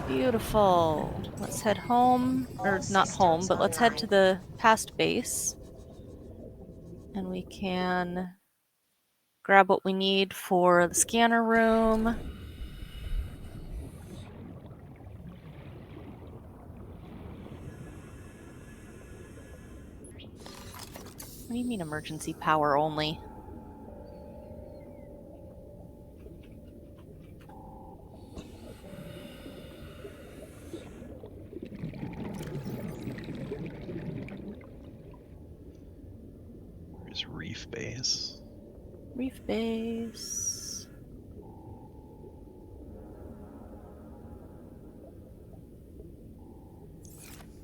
Beautiful. Let's head home. Or not home, but let's head to the past base. And we can grab what we need for the scanner room. What do you mean emergency power only? Where's Reef Base? Reef base.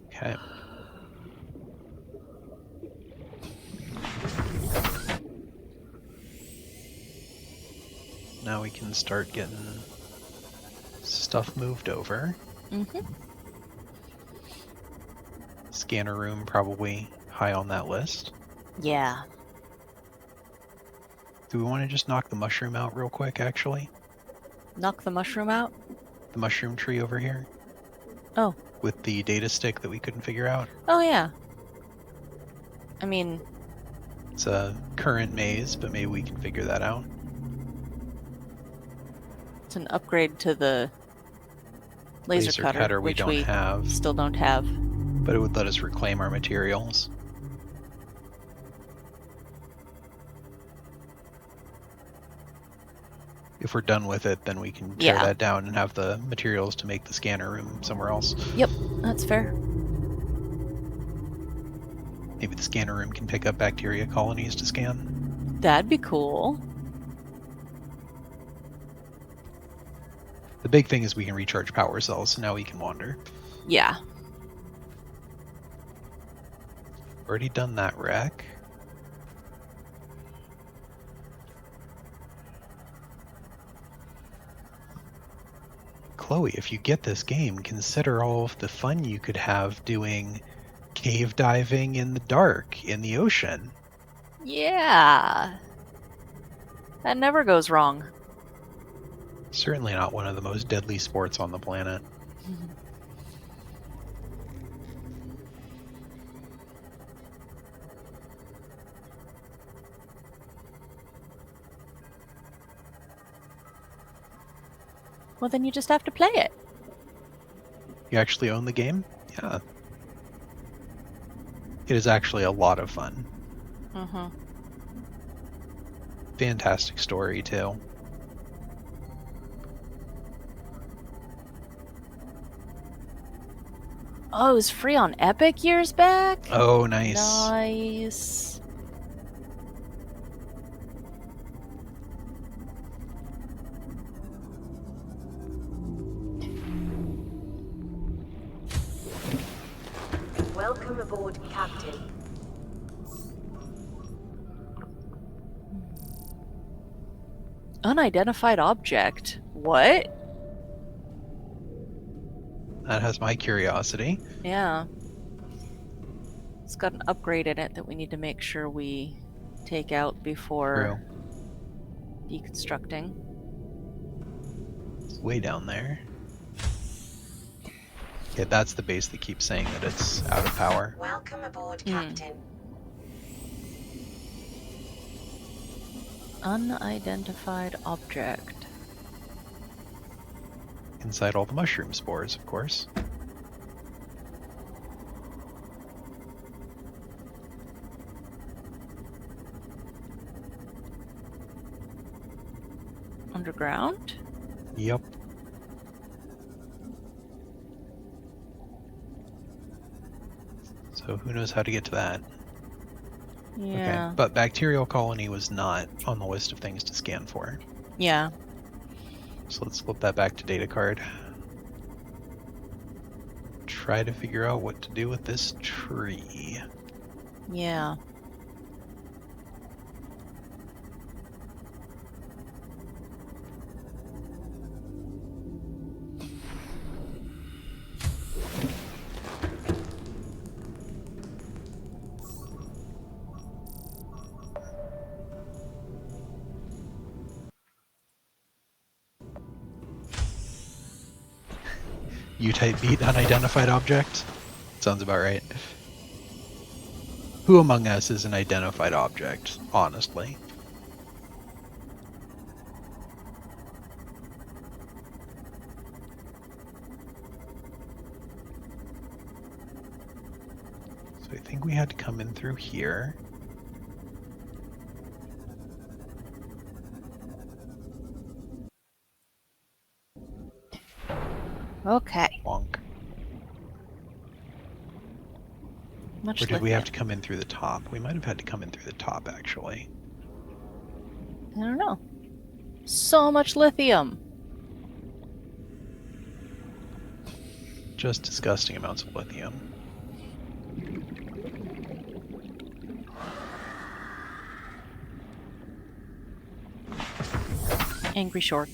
Okay. Now we can start getting stuff moved over. Mm-hmm. Scanner room probably high on that list. Yeah. Do we want to just knock the mushroom out real quick, actually? Knock the mushroom out? The mushroom tree over here? Oh. With the data stick that we couldn't figure out? Oh, yeah. I mean... It's a current maze, but maybe we can figure that out. It's an upgrade to the laser cutter, we which don't we have. still don't have. But it would let us reclaim our materials. If we're done with it, then we can tear that down and have the materials to make the scanner room somewhere else. Yep, that's fair. Maybe the scanner room can pick up bacteria colonies to scan. That'd be cool. The big thing is we can recharge power cells, so now we can wander. Yeah. Already done that wreck. Chloe, if you get this game, consider all of the fun you could have doing cave diving in the dark, in the ocean. Yeah. That never goes wrong. Certainly not one of the most deadly sports on the planet. Well, then you just have to play it. You actually own the game? Yeah. It is actually a lot of fun. Mm-hmm. Fantastic story, too. Oh, it was free on Epic years back? Oh, nice. Nice. Welcome aboard, Captain. Unidentified object. What? That has my curiosity. Yeah. It's got an upgrade in it that we need to make sure we take out before deconstructing. It's way down there. Okay, that's the base that keeps saying that it's out of power. Welcome aboard, Captain. Unidentified object. Inside all the mushroom spores, of course. Underground? Yep. So who knows how to get to that? Yeah. Okay, but bacterial colony was not on the list of things to scan for. Yeah. So let's flip that back to data card. Try to figure out what to do with this tree. Yeah. U-type beat unidentified object? Sounds about right. Who among us is an identified object, honestly? So I think we had to come in through here. Okay. Wonk. Much Or did we have to lithium. come in through the top? We might have had to come in through the top, actually. I don't know. So much lithium. Just disgusting amounts of lithium. Angry Shork.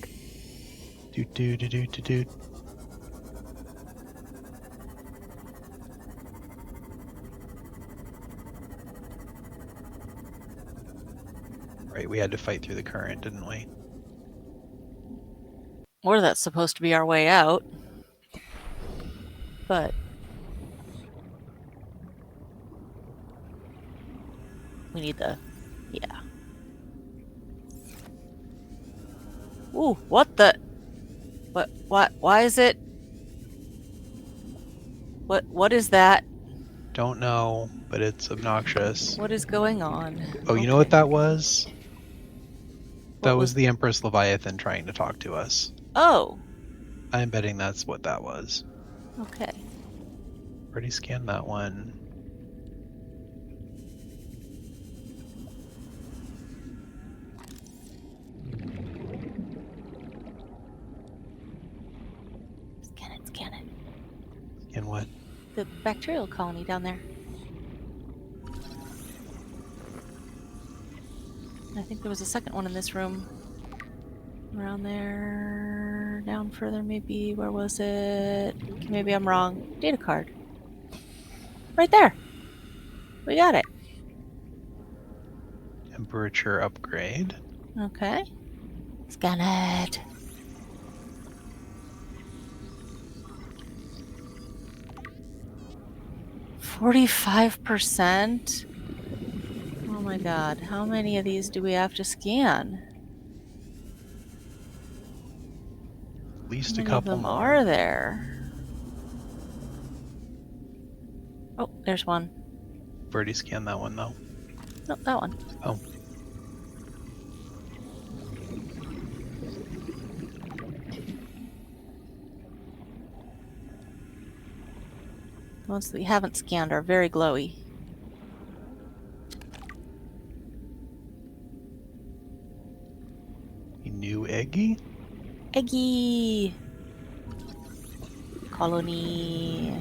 Doot doot doot doot doot doot. Right, we had to fight through the current, didn't we? Or that's supposed to be our way out. But we need the... yeah. Ooh, what the... What? Why is it... What is that? Don't know, but it's obnoxious. What is going on? Oh, you know what that was? What That was the Empress Leviathan trying to talk to us. Oh, I'm betting that's what that was. okay. Already scanned that one. Scan it, scan it. And what? The bacterial colony down there. I think there was a second one in this room. Around there. Down further, maybe. Where was it? Maybe I'm wrong. Data card. Right there. We got it. Temperature upgrade. Okay. Scan it. %45%? Oh my god. How many of these do we have to scan? At least How a many of couple them more. are there? Oh, there's one. I've already scanned that one though. No, that one. Oh. The ones that we haven't scanned are very glowy. A new eggy? Eggy! Colony.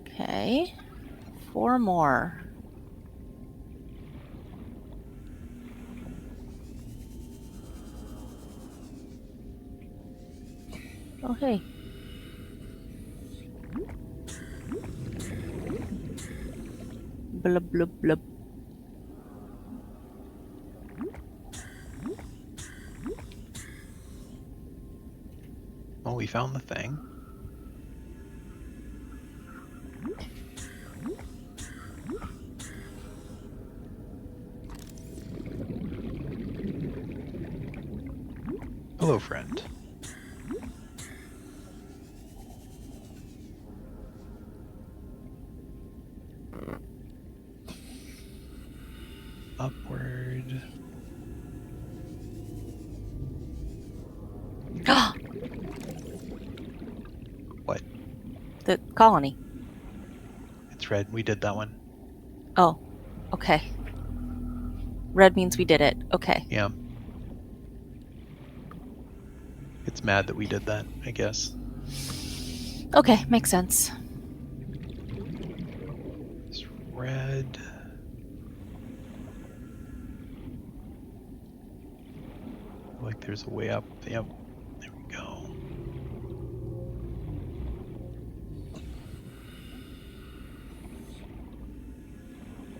Okay. 4 more. Oh, hey. Blub, blub, blub. Well, we found the thing. Hello, friend. Upward. What? The colony. It's red. We did that one. Oh, okay. Red means we did it. Okay. Yeah. It's mad that we did that, I guess. Okay, makes sense. It's red. Like there's a way up. Yep. There we go.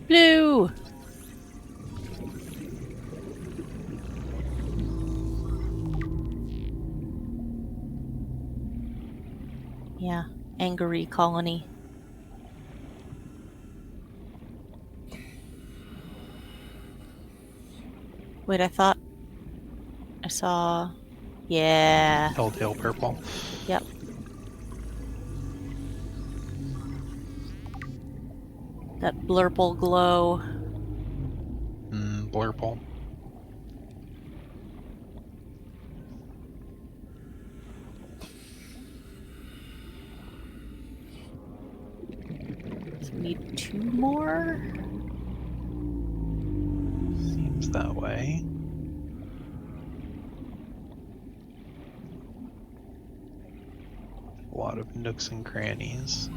Blue! Yeah, angry colony. Wait, I thought I saw... yeah. Telltale purple. Yep. That blurple glow. Blurple. So we need 2 more. Seems that way. A lot of nooks and crannies.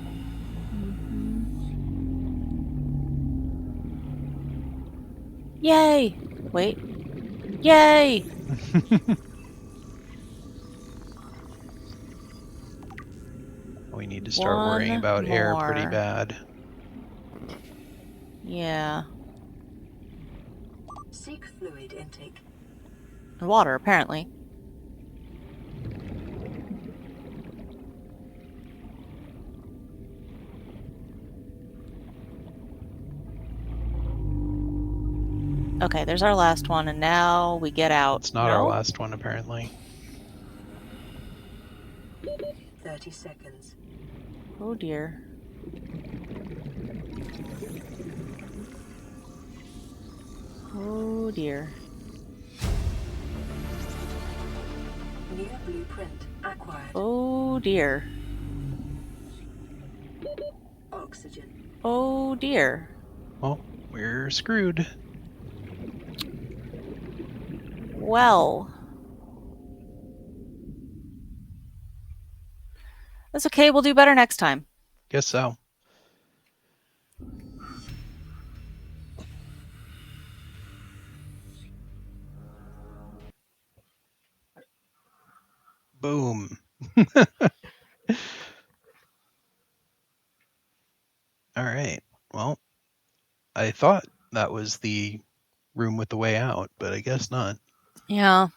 Yay! Wait. Yay! We need to start worrying One about air pretty more. bad. Yeah. Seek fluid intake. Water, apparently. Okay, there's our last one, and now we get out. It's not our last one, apparently. 30 seconds. Oh dear. Oh dear. New blueprint acquired. Oh dear. Oxygen. Oh dear. Well, we're screwed. Well. That's okay, we'll do better next time. Guess so. Boom. All right. Well, I thought that was the room with the way out, but I guess not. Yeah.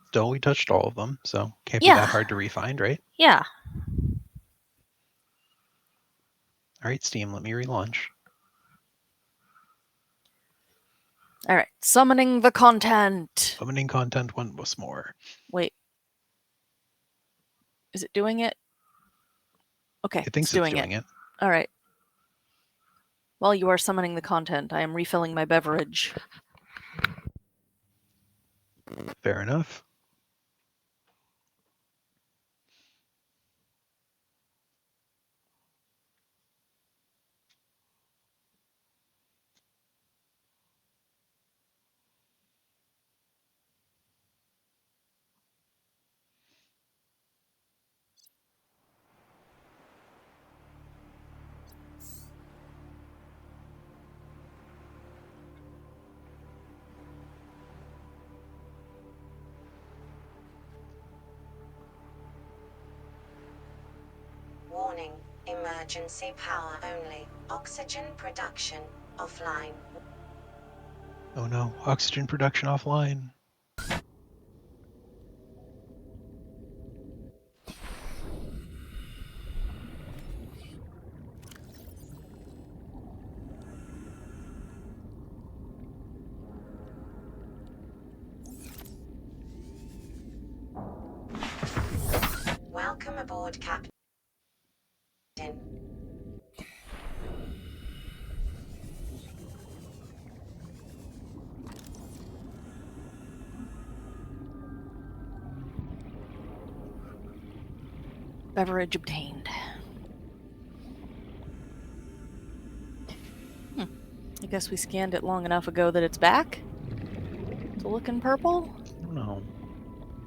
Still, we touched all of them, so can't be Yeah. that hard to re-find, right? Yeah. All right, Steam, let me relaunch. All right. Summoning the content. Summoning content once more. Wait. Is it doing it? Okay, It thinks it's doing it. All right. While you are summoning the content, I am refilling my beverage. Fair enough. Warning. Emergency power only. Oxygen production offline. Oh no, oxygen production offline. Welcome aboard, Captain. Beverage obtained. I guess we scanned it long enough ago that it's back to looking purple. I don't know.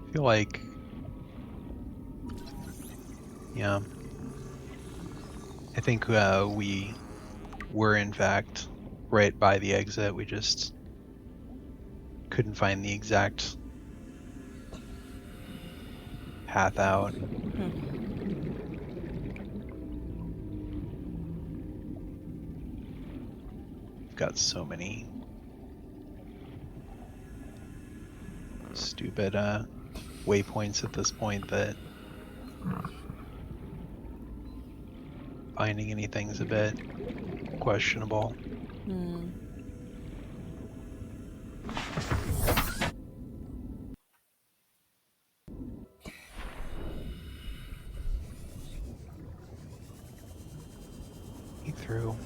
I feel like... Yeah. I think we were, in fact, right by the exit. We just couldn't find the exact path out. We've got so many stupid waypoints at this point that finding anything's a bit questionable. Through.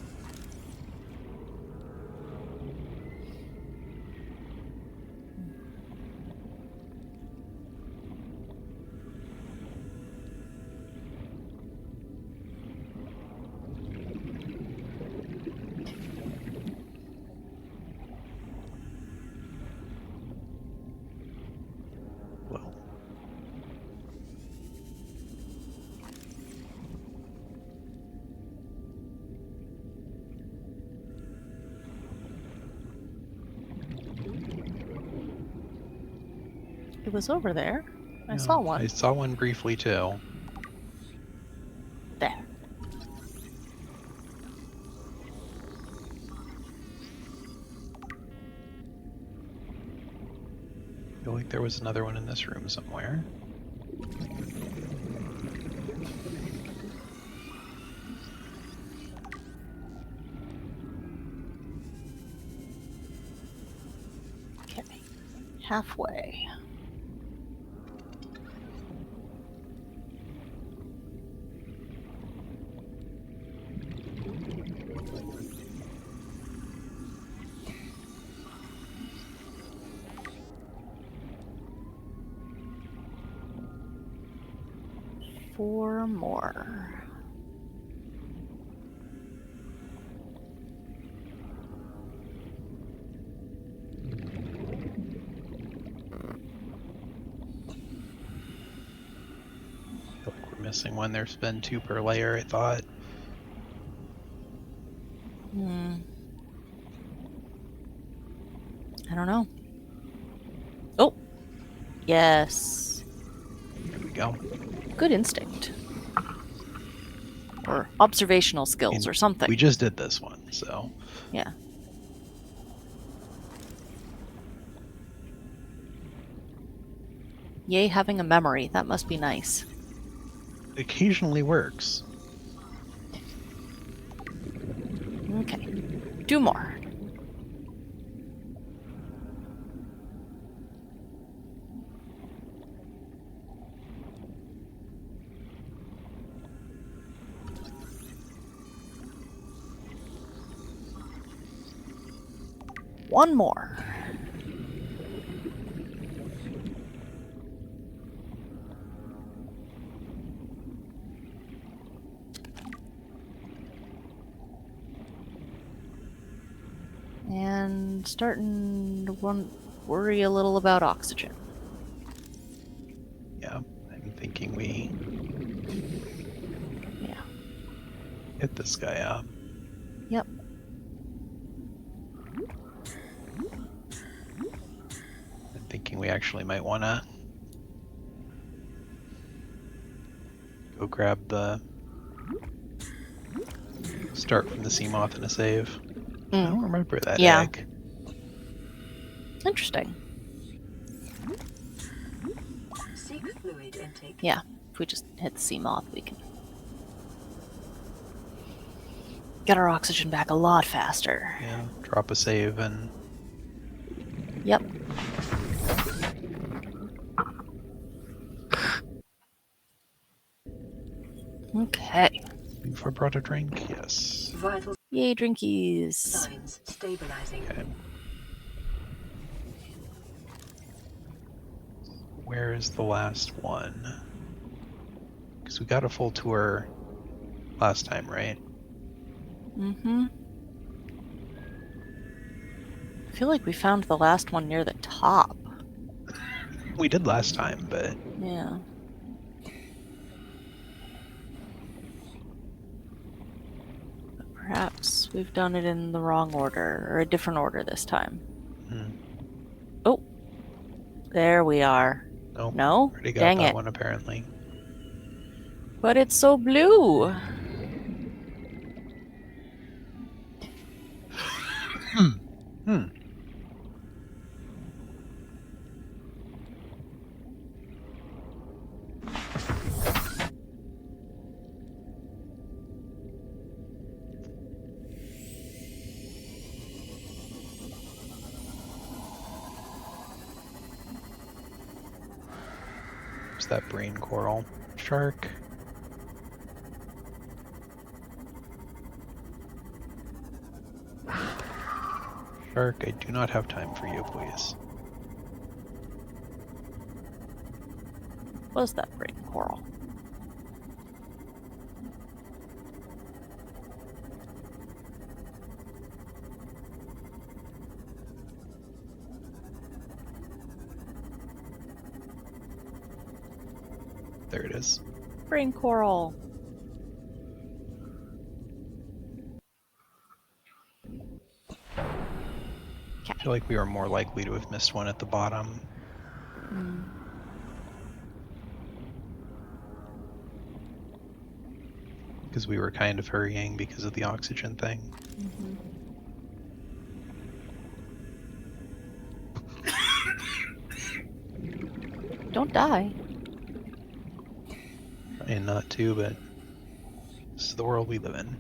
It was over there. I Yeah, saw one. I saw one briefly too. There. I feel like there was another one in this room somewhere. Okay. Halfway. Four more. I feel like we're missing one. There's been 2 per layer, I thought. I don't know. Oh! Yes. There we go. Good instinct. Or observational skills or something. We just did this one, so. Yeah. Yay, having a memory. That must be nice. It occasionally works. Okay. 2 more. One more. And starting to worry a little about oxygen. Yeah, I'm thinking we Yeah. hit this guy up. Yep. I'm thinking we actually might want to go grab the start from the sea moth in a save. I don't remember that Yeah. egg. Interesting. Seek fluid intake. Yeah. If we just hit the sea moth, we can get our oxygen back a lot faster. Yeah, drop a save and Yep. Okay. if I brought a drink, yes. Vital Yay, drinkies. signs stabilizing. Okay. Where is the last one? Because we got a full tour last time, right? Mm-hmm. I feel like we found the last one near the top. We did last time, but Yeah. But perhaps we've done it in the wrong order, or a different order this time. Oh, there we are. no, No? already got Dang that it. one apparently. But it's so blue. Where's that brain coral? Shark. Shark, I do not have time for you, please. Was that brain coral? There it is. Brain coral. I feel like we were more likely to have missed one at the bottom. because we were kind of hurrying because of the oxygen thing. Don't die. And not to, but this is the world we live in.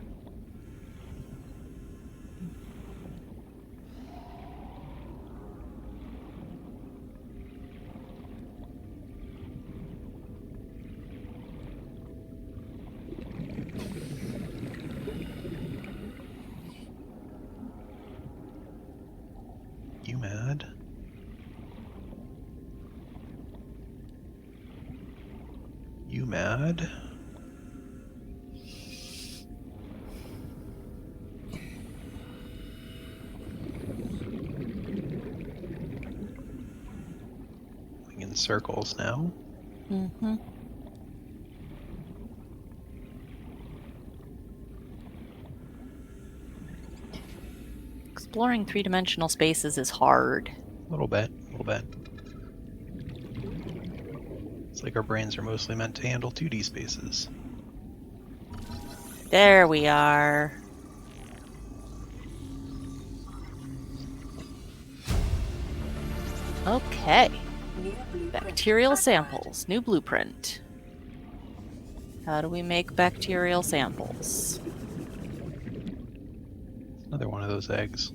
You mad? You mad? Going in circles now. Mm-hmm. Exploring three-dimensional spaces is hard. A little bit, a little bit. It's like our brains are mostly meant to handle 2D spaces. There we are. Okay. New blueprint Bacterial acquired. samples. New blueprint. How do we make bacterial samples? Another one of those eggs.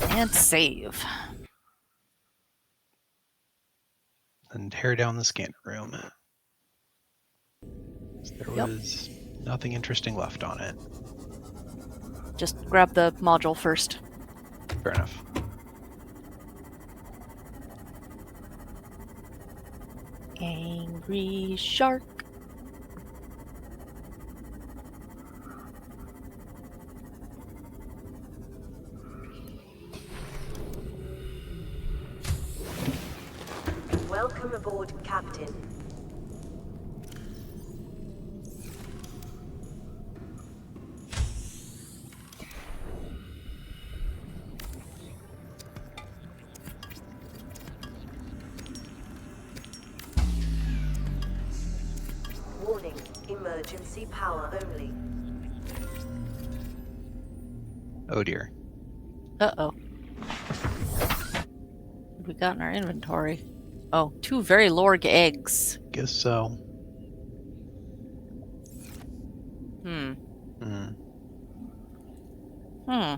And save. And tear down the scanner room. There Yep. was nothing interesting left on it. Just grab the module first. Fair enough. Angry shark. Welcome aboard, Captain. Warning, emergency power only. Oh dear. Uh-oh. What have we got in our inventory? Oh, 2 very lorg eggs. Guess so. Hmm. Hmm. Hmm.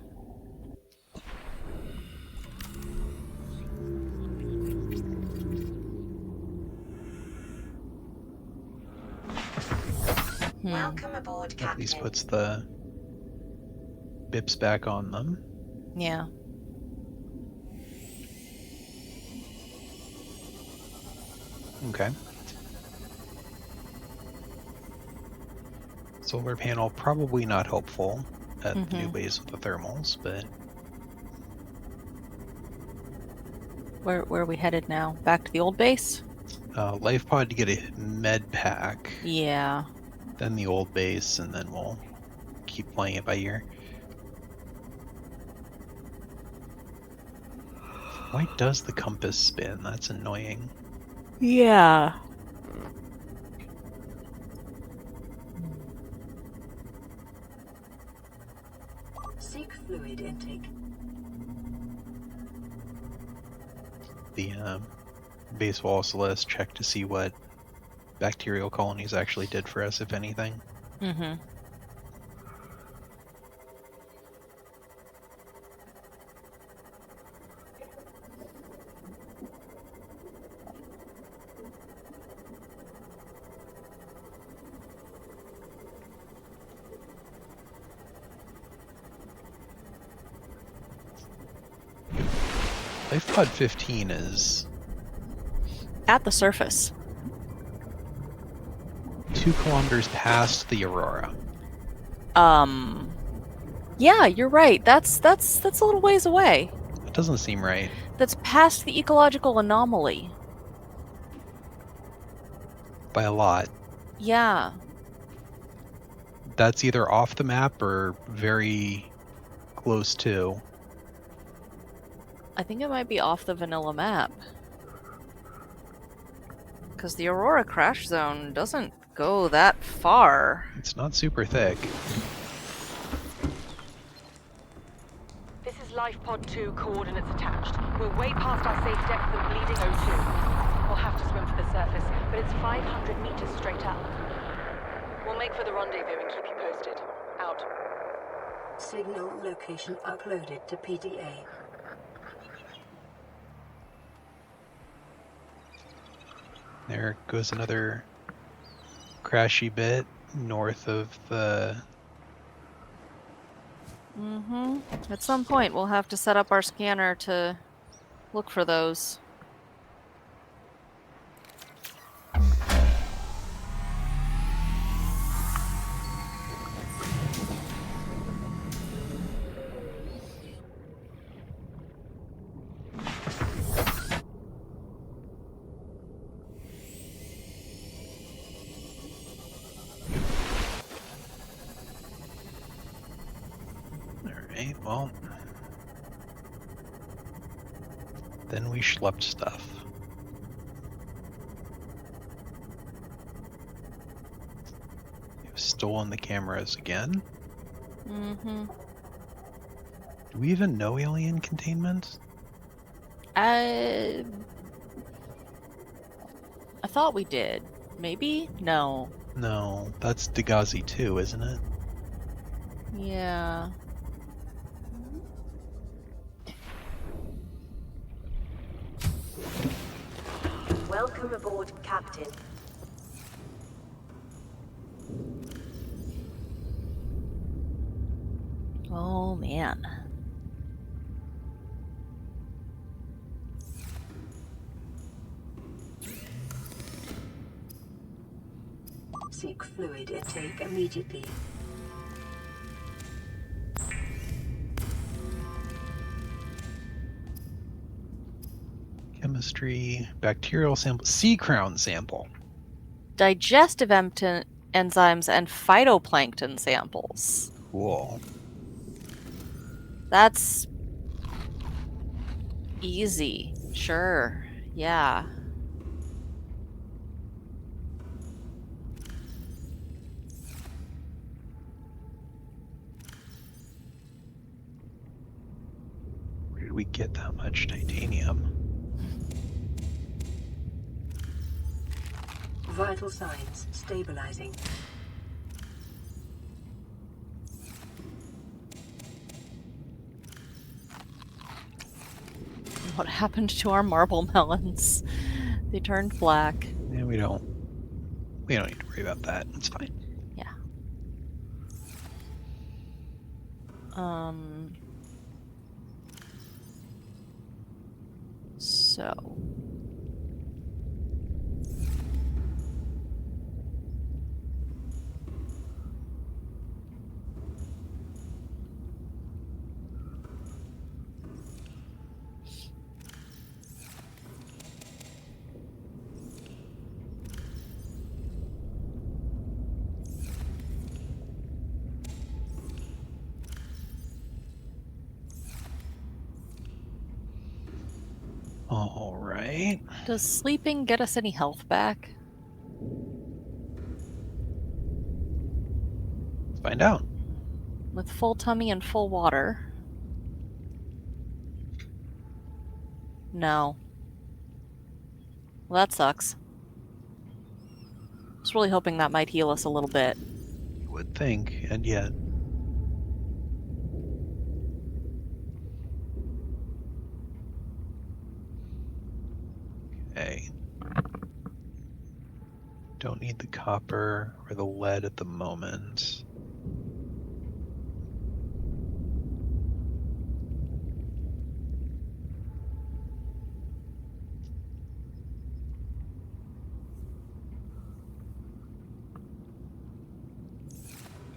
Welcome aboard, Captain. At least puts the bips back on them. Yeah. Okay. Solar panel probably not helpful at the new base with the thermals, but Where are we headed now? Back to the old base? life pod to get a med pack, Yeah. then the old base, and then we'll keep playing it by ear. Why does the compass spin? That's annoying. Yeah. Seek fluid intake. The base will also let us check to see what bacterial colonies actually did for us, if anything. Mm-hmm. Life pod 15 is At the surface. 2 kilometers past the Aurora. Yeah, you're right. That's a little ways away. That doesn't seem right. That's past the ecological anomaly. By a lot. Yeah. that's either off the map or very close to. I think it might be off the vanilla map. Because the Aurora crash zone doesn't go that far. It's not super thick. This is Life Pod 2, coordinates attached. We're way past our safe depth of bleeding O2. We'll have to swim for the surface, but it's 500 meters straight up. We'll make for the rendezvous and keep you posted. Out. Signal location uploaded to PDA. There goes another crashy bit north of the... At some point, we'll have to set up our scanner to look for those. Alright, well... Then we schlepped stuff. We've stolen the cameras again. Do we even know alien containment? I thought we did. Maybe? No. No, that's Degazi 2, isn't it? Yeah. Welcome aboard, Captain. Oh, man. Seek fluid intake immediately. Chemistry, bacterial sample, sea crown sample. Digestive enzymes and phytoplankton samples. Cool. That's easy. Sure. Yeah. Where did we get that much titanium? Vital signs stabilizing. What happened to our marble melons? They turned black. Yeah, we don't need to worry about that. It's fine. Yeah. So. All right. Does sleeping get us any health back? Let's find out. With full tummy and full water. No. Well, that sucks. I was really hoping that might heal us a little bit. You would think, and yet. Okay. Don't need the copper or the lead at the moment.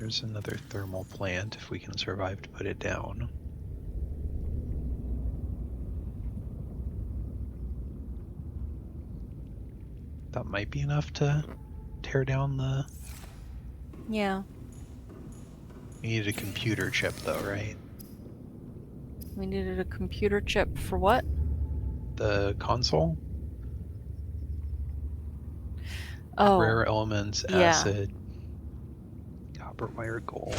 There's another thermal plant if we can survive to put it down. That might be enough to tear down the... Yeah. We needed a computer chip, though, right? We needed a computer chip for what? The console? Oh, Rare elements, yeah. acid, copper wire, gold.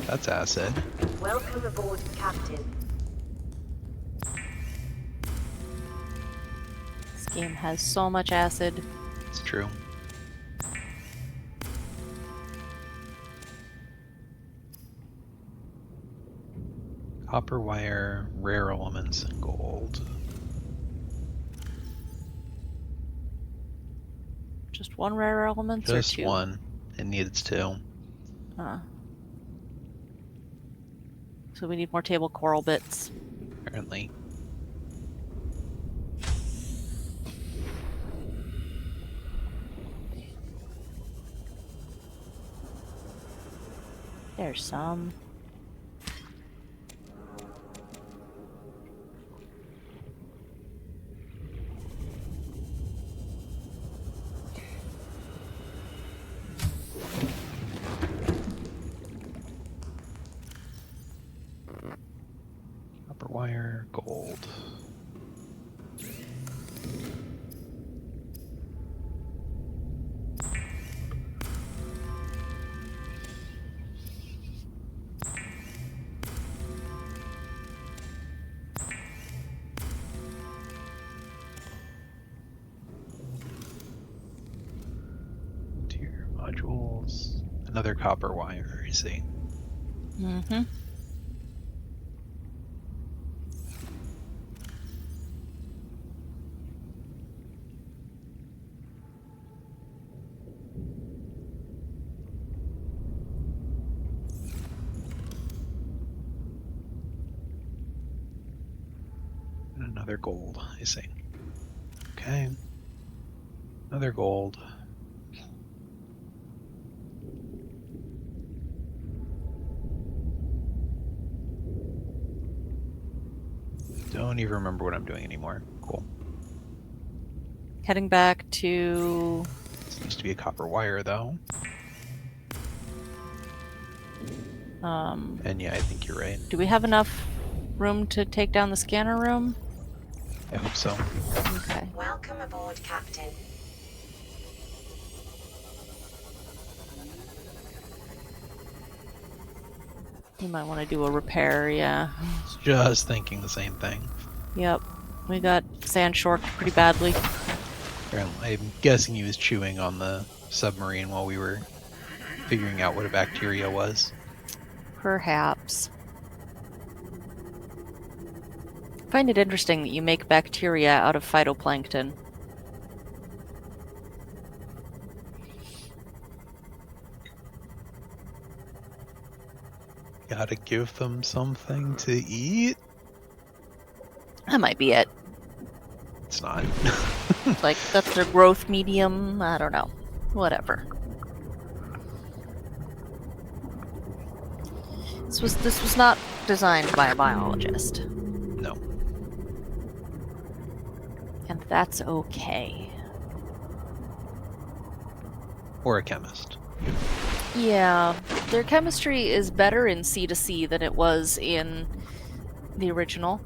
That's acid. Welcome aboard, Captain. This game has so much acid. It's true. Copper wire, rare elements, and gold. Just one rare elements or Just two? one. It needs two. So we need more table coral bits. Apparently. There's some. Copper wire, gold. Interior modules. Another copper wire, I see. Mm-hmm. And another gold, I see. Okay. Another gold. Don't even remember what I'm doing anymore. Cool. Heading back to... This used to be a copper wire, though. And yeah, I think you're right. Do we have enough room to take down the scanner room? I hope so. Okay. Welcome aboard, Captain. You might want to do a repair, yeah. Just thinking the same thing. Yep. We got sand shorked pretty badly. Apparently, I'm guessing he was chewing on the submarine while we were figuring out what a bacteria was. Perhaps. I find it interesting that you make bacteria out of phytoplankton. Gotta give them something to eat? That might be it. It's not. Like, that's their growth medium? I don't know. Whatever. This was not designed by a biologist. No. And that's okay. Or a chemist. Yeah, their chemistry is better in C2C than it was in the original.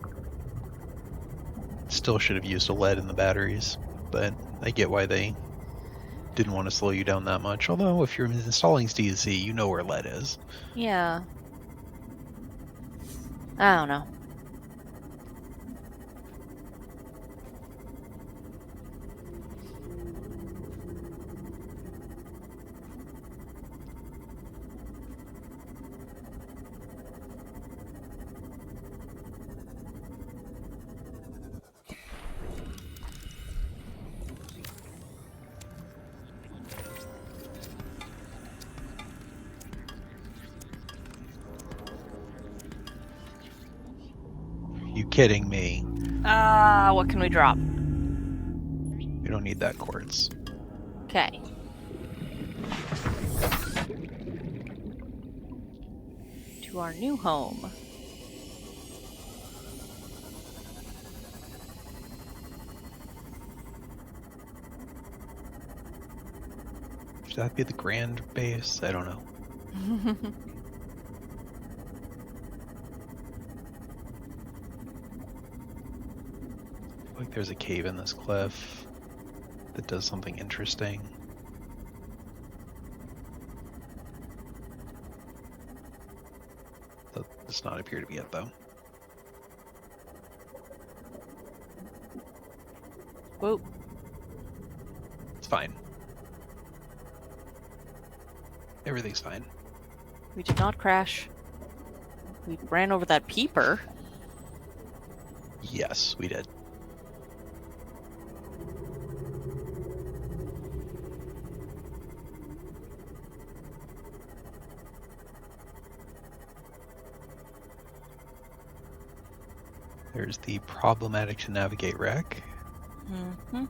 Still should have used a lead in the batteries, but I get why they didn't want to slow you down that much. Although, if you're installing C2C, you know where lead is. Yeah. I don't know. You kidding me? What can we drop? We don't need that quartz. Okay. To our new home. Should that be the grand base? I don't know. Like there's a cave in this cliff that does something interesting. That does not appear to be it though. Whoa. It's fine. Everything's fine. We did not crash. We ran over that peeper. Yes, we did. There's the problematic to navigate wreck. Mm-hmm.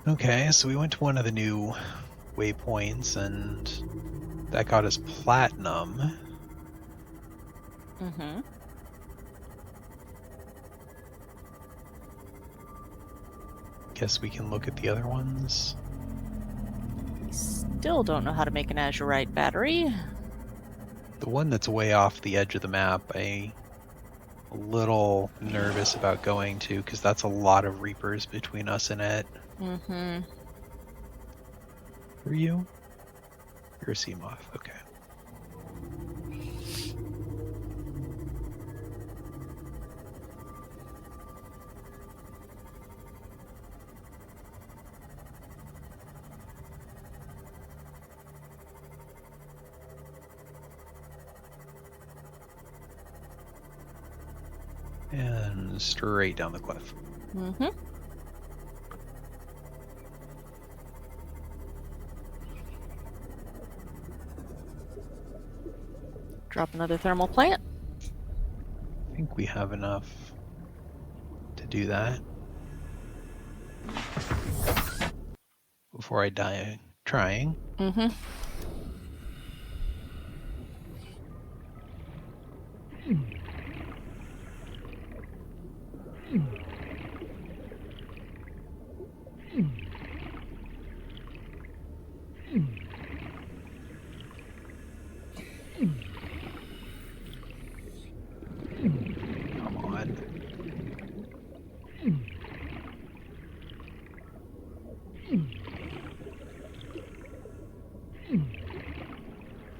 Okay, so we went to one of the new waypoints and that got us platinum. Mm-hmm. Guess we can look at the other ones. We still don't know how to make an azurite battery. The one that's way off the edge of the map, I'm a little nervous about going to because that's a lot of reapers between us and it. Mm-hmm. Who are you? You're a Seamoth, okay. And straight down the cliff. Mm-hmm. Drop another thermal plant. I think we have enough to do that. Before I die trying. Mm-hmm. Come on.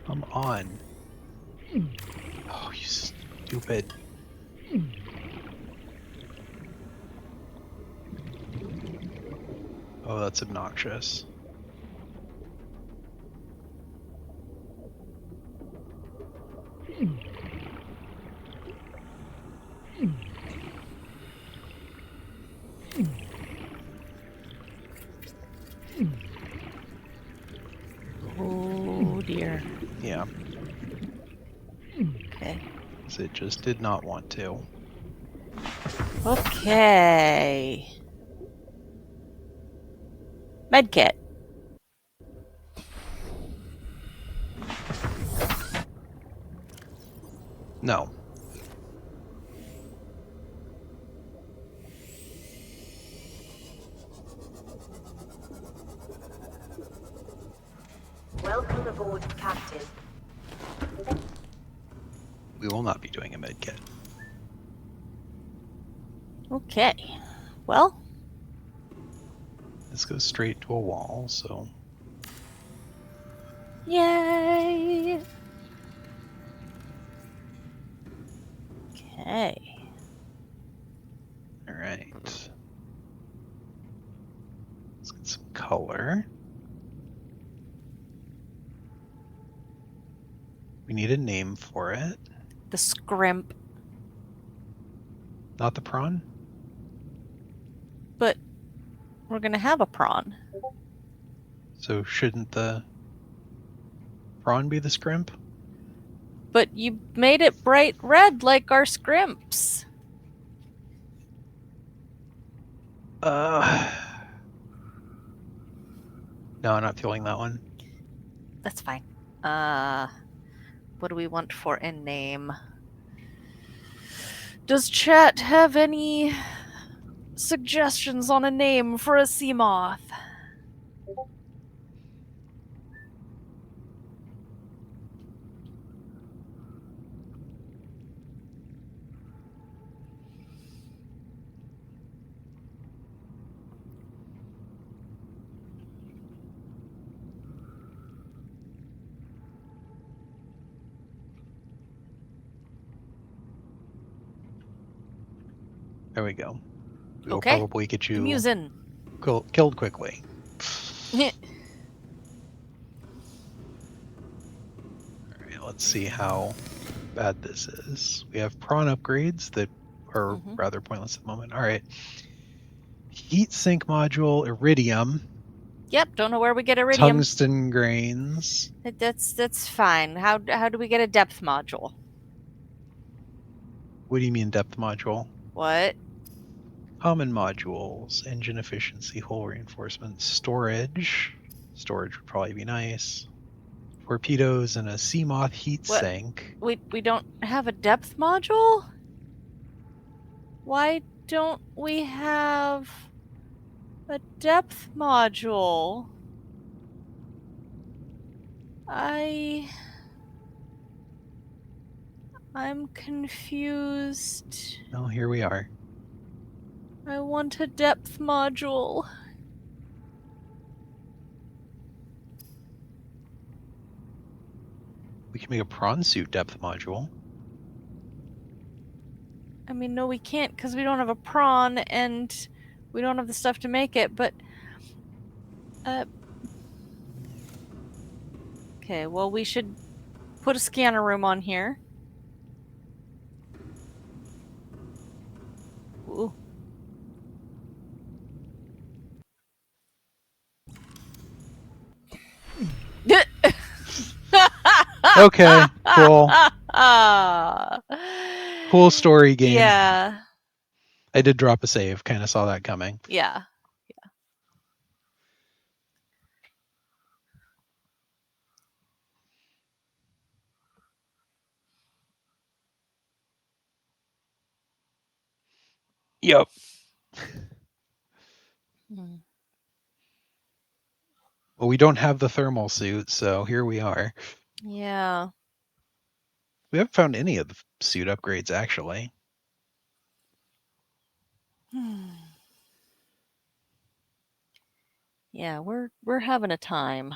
Come on. Oh, you stupid. Oh, that's obnoxious. Oh dear. Yeah, Okay. so it just did not want to. Okay. Medkit. No. Welcome aboard, Captain. We will not be doing a med kit. Okay. Well, This goes straight to a wall, so yay. Okay. alright. Let's get some color. We need a name for it. The scrimp. Not the prawn? But We're gonna have a prawn. So shouldn't the prawn be the scrimp? But you made it bright red like our scrimps. No, I'm not feeling that one. That's fine. What do we want for a name? Does chat have any suggestions on a name for a sea moth? There we go. We'll Okay. probably get you Amusing. killed quickly. Alright, let's see how bad this is. We have prawn upgrades that are rather pointless at the moment. Alright. Heat sink module, iridium, Yep, don't know where we get iridium. tungsten grains. That's fine. How do we get a depth module? What do you mean depth module? What? Common modules, engine efficiency, hull reinforcement, storage. Storage would probably be nice. Torpedoes and a sea moth heat What? sink. We don't have a depth module? Why don't we have a depth module? I'm confused. Well, here we are. I want a depth module. We can make a prawn suit depth module. I mean, no, we can't because we don't have a prawn and we don't have the stuff to make it, but... Okay, well, we should put a scanner room on here. Ooh. Okay, cool. Cool story game. Yeah. I did drop a save, kind of saw that coming. Yeah. Yep. Well, we don't have the thermal suit, so here we are. Yeah. We haven't found any of the suit upgrades, actually. Yeah, we're having a time.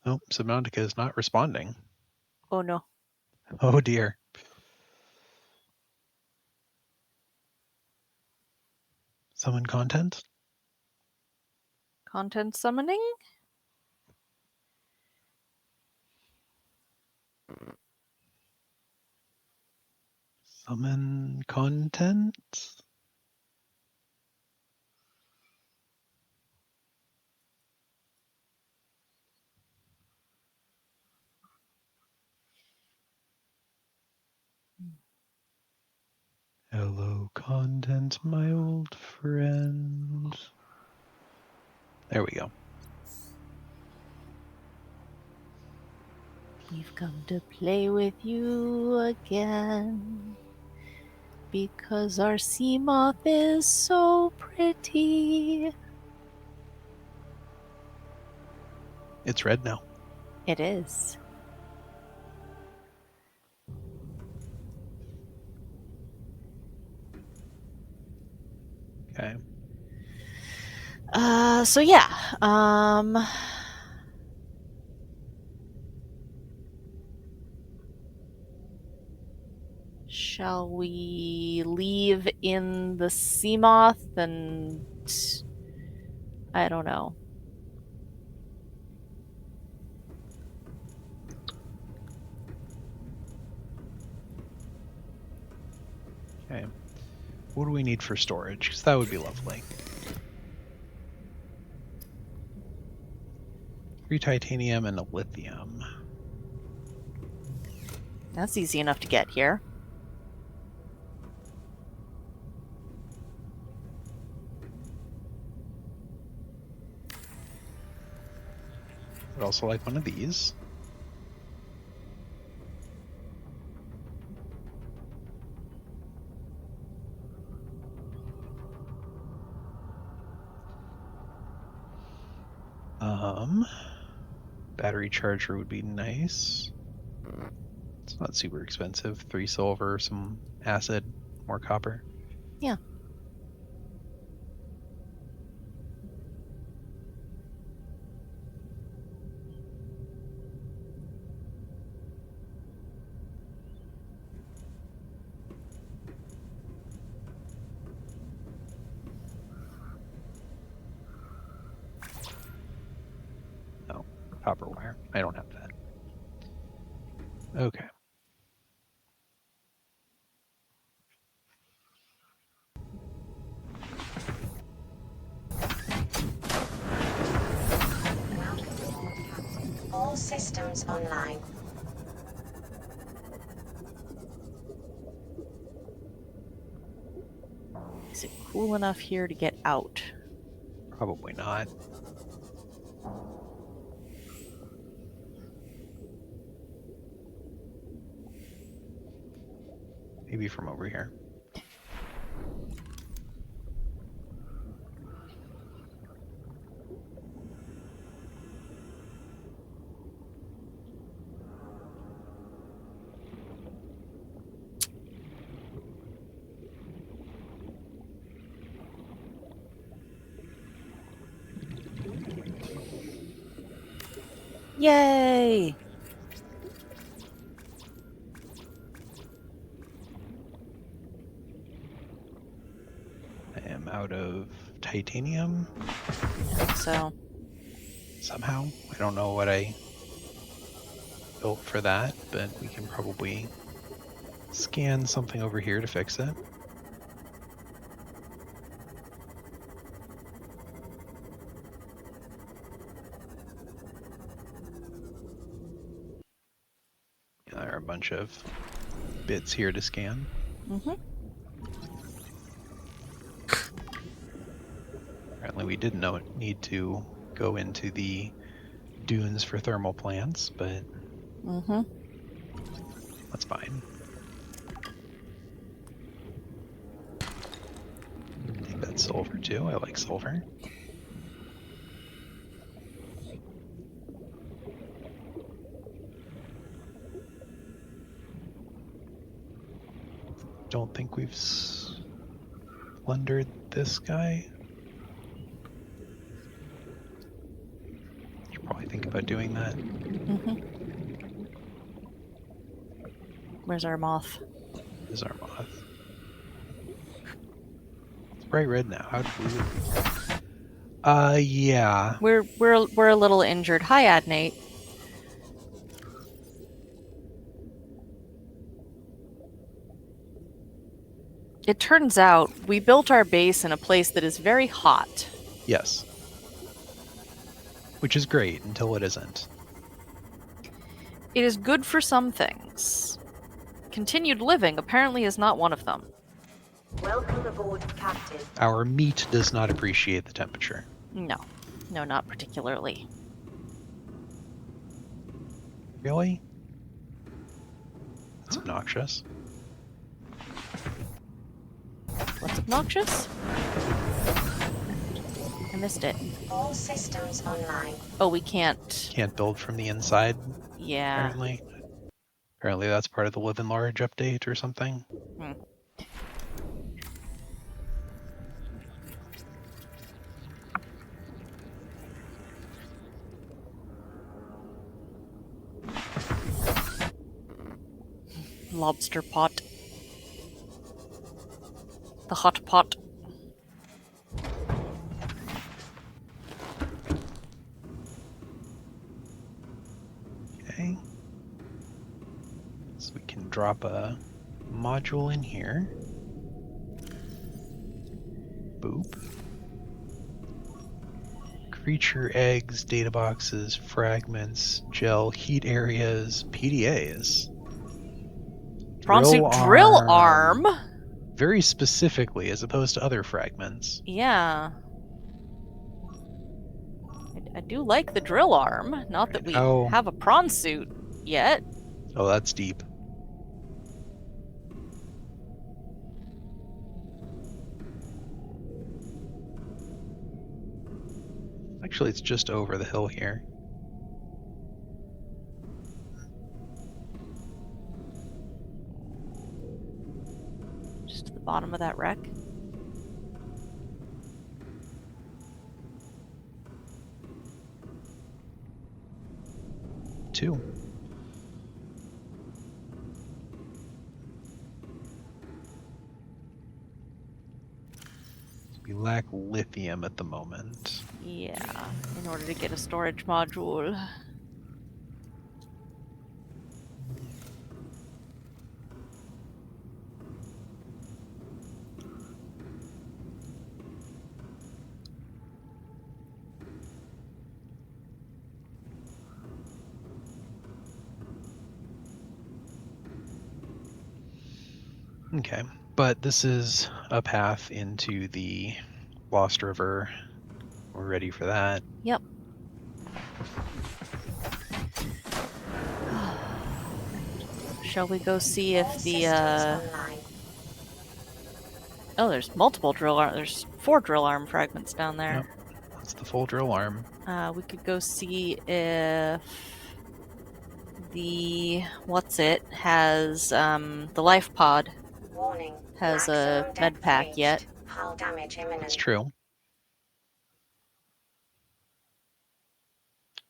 Oh, Subnautica is not responding. Oh no. Oh dear. Summon content? Content summoning? Summon content? Hello, content, my old friend. There we go. We've come to play with you again. Because our sea moth is so pretty. It's red now. It is. Okay. So yeah. Shall we leave in the sea moth and I don't know. Okay. What do we need for storage? Because that would be lovely. 3 titanium and a lithium. That's easy enough to get here. I'd also like one of these. Battery charger would be nice. It's not super expensive. 3 silver, some acid, more copper. Yeah. No, copper wire. I don't have that. Okay. All systems online. Is it cool enough here to get out? Probably not. Maybe from over here. Yay! I am out of titanium So, somehow. I don't know what I built for that, but we can probably scan something over here to fix it. Yeah, there are a bunch of bits here to scan. Apparently we didn't need to go into the dunes for thermal plants, but that's fine. I think that's silver too. I like silver. Don't think we've plundered this guy. Should probably think about doing that. Where's our moth? Is our moth. It's bright red now. How did we? Yeah. We're a little injured. Hi, Adnate. It turns out we built our base in a place that is very hot. Yes. Which is great until it isn't. It is good for some things. Continued living apparently is not one of them. Welcome aboard, Captain. Our meat does not appreciate the temperature. No. No, not particularly. Really? That's obnoxious. What's obnoxious? I missed it. All systems online. Oh, we can't. Can't build from the inside, Yeah. apparently. Apparently that's part of the Live and Large update or something. Lobster pot. The hot pot. Okay. So we can drop a module in here. Boop. Creature eggs, data boxes, fragments, gel, heat areas, PDAs. Prawn suit drill arm. Very specifically, as opposed to other fragments. Yeah. I do like the drill arm. Not that we How- have a prawn suit yet. Oh, that's deep. Actually, it's just over the hill here. Just to the bottom of that wreck. Two. We lack lithium at the moment. Yeah, in order to get a storage module. Okay, but this is a path into the Lost River. We're ready for that. Yep. Shall we go see if All the systems online. Oh, there's multiple drill arm. There's 4 drill arm fragments down there. Yep. That's the full drill arm. We could go see if the has the life pod Warning. has a Maximum med depth pack reached. yet. Hull damage imminent. That's true.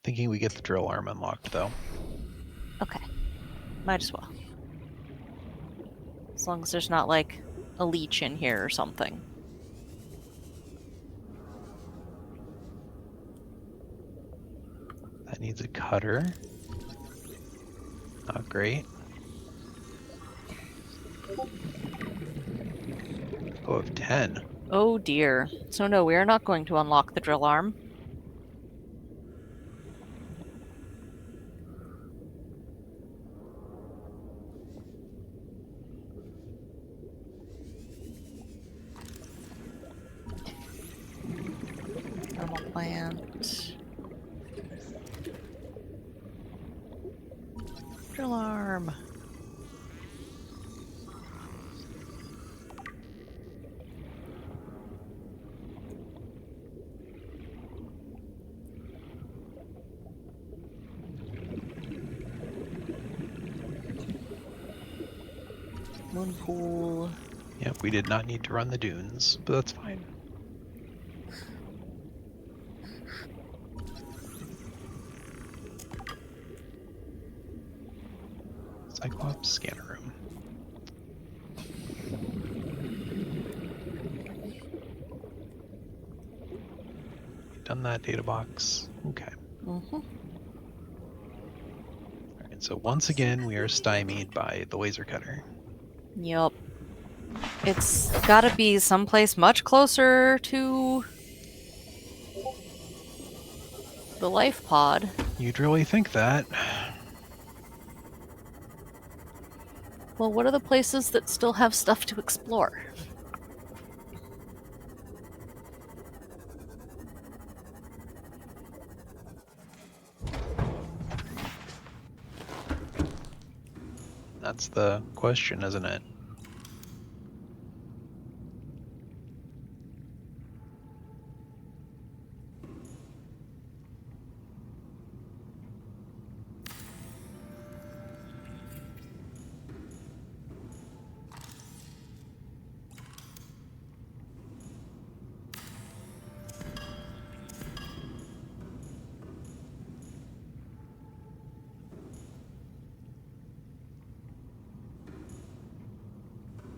Thinking we get the drill arm unlocked, though. Okay, might as well. As long as there's not like a leech in here or something. That needs a cutter. Not great. Oh, of 10. Oh dear. So no, we are not going to unlock the drill arm. Thermal plant. Drill arm. Moon pool. Yep, we did not need to run the dunes, but that's fine. Cyclops scanner room. Done that data box. Okay. Mm-hmm. Alright, so once again we are stymied by the laser cutter. Yup. It's gotta be someplace much closer to the life pod. You'd really think that. Well, what are the places that still have stuff to explore? That's the question, isn't it?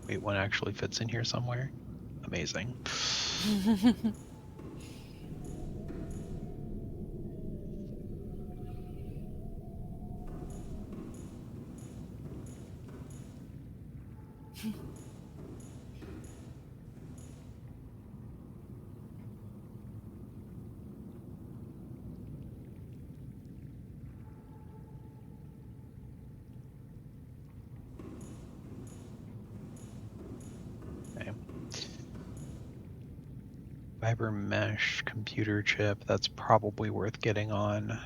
Wait, one actually fits in here somewhere? Amazing. Fiber mesh computer chip. That's probably worth getting on.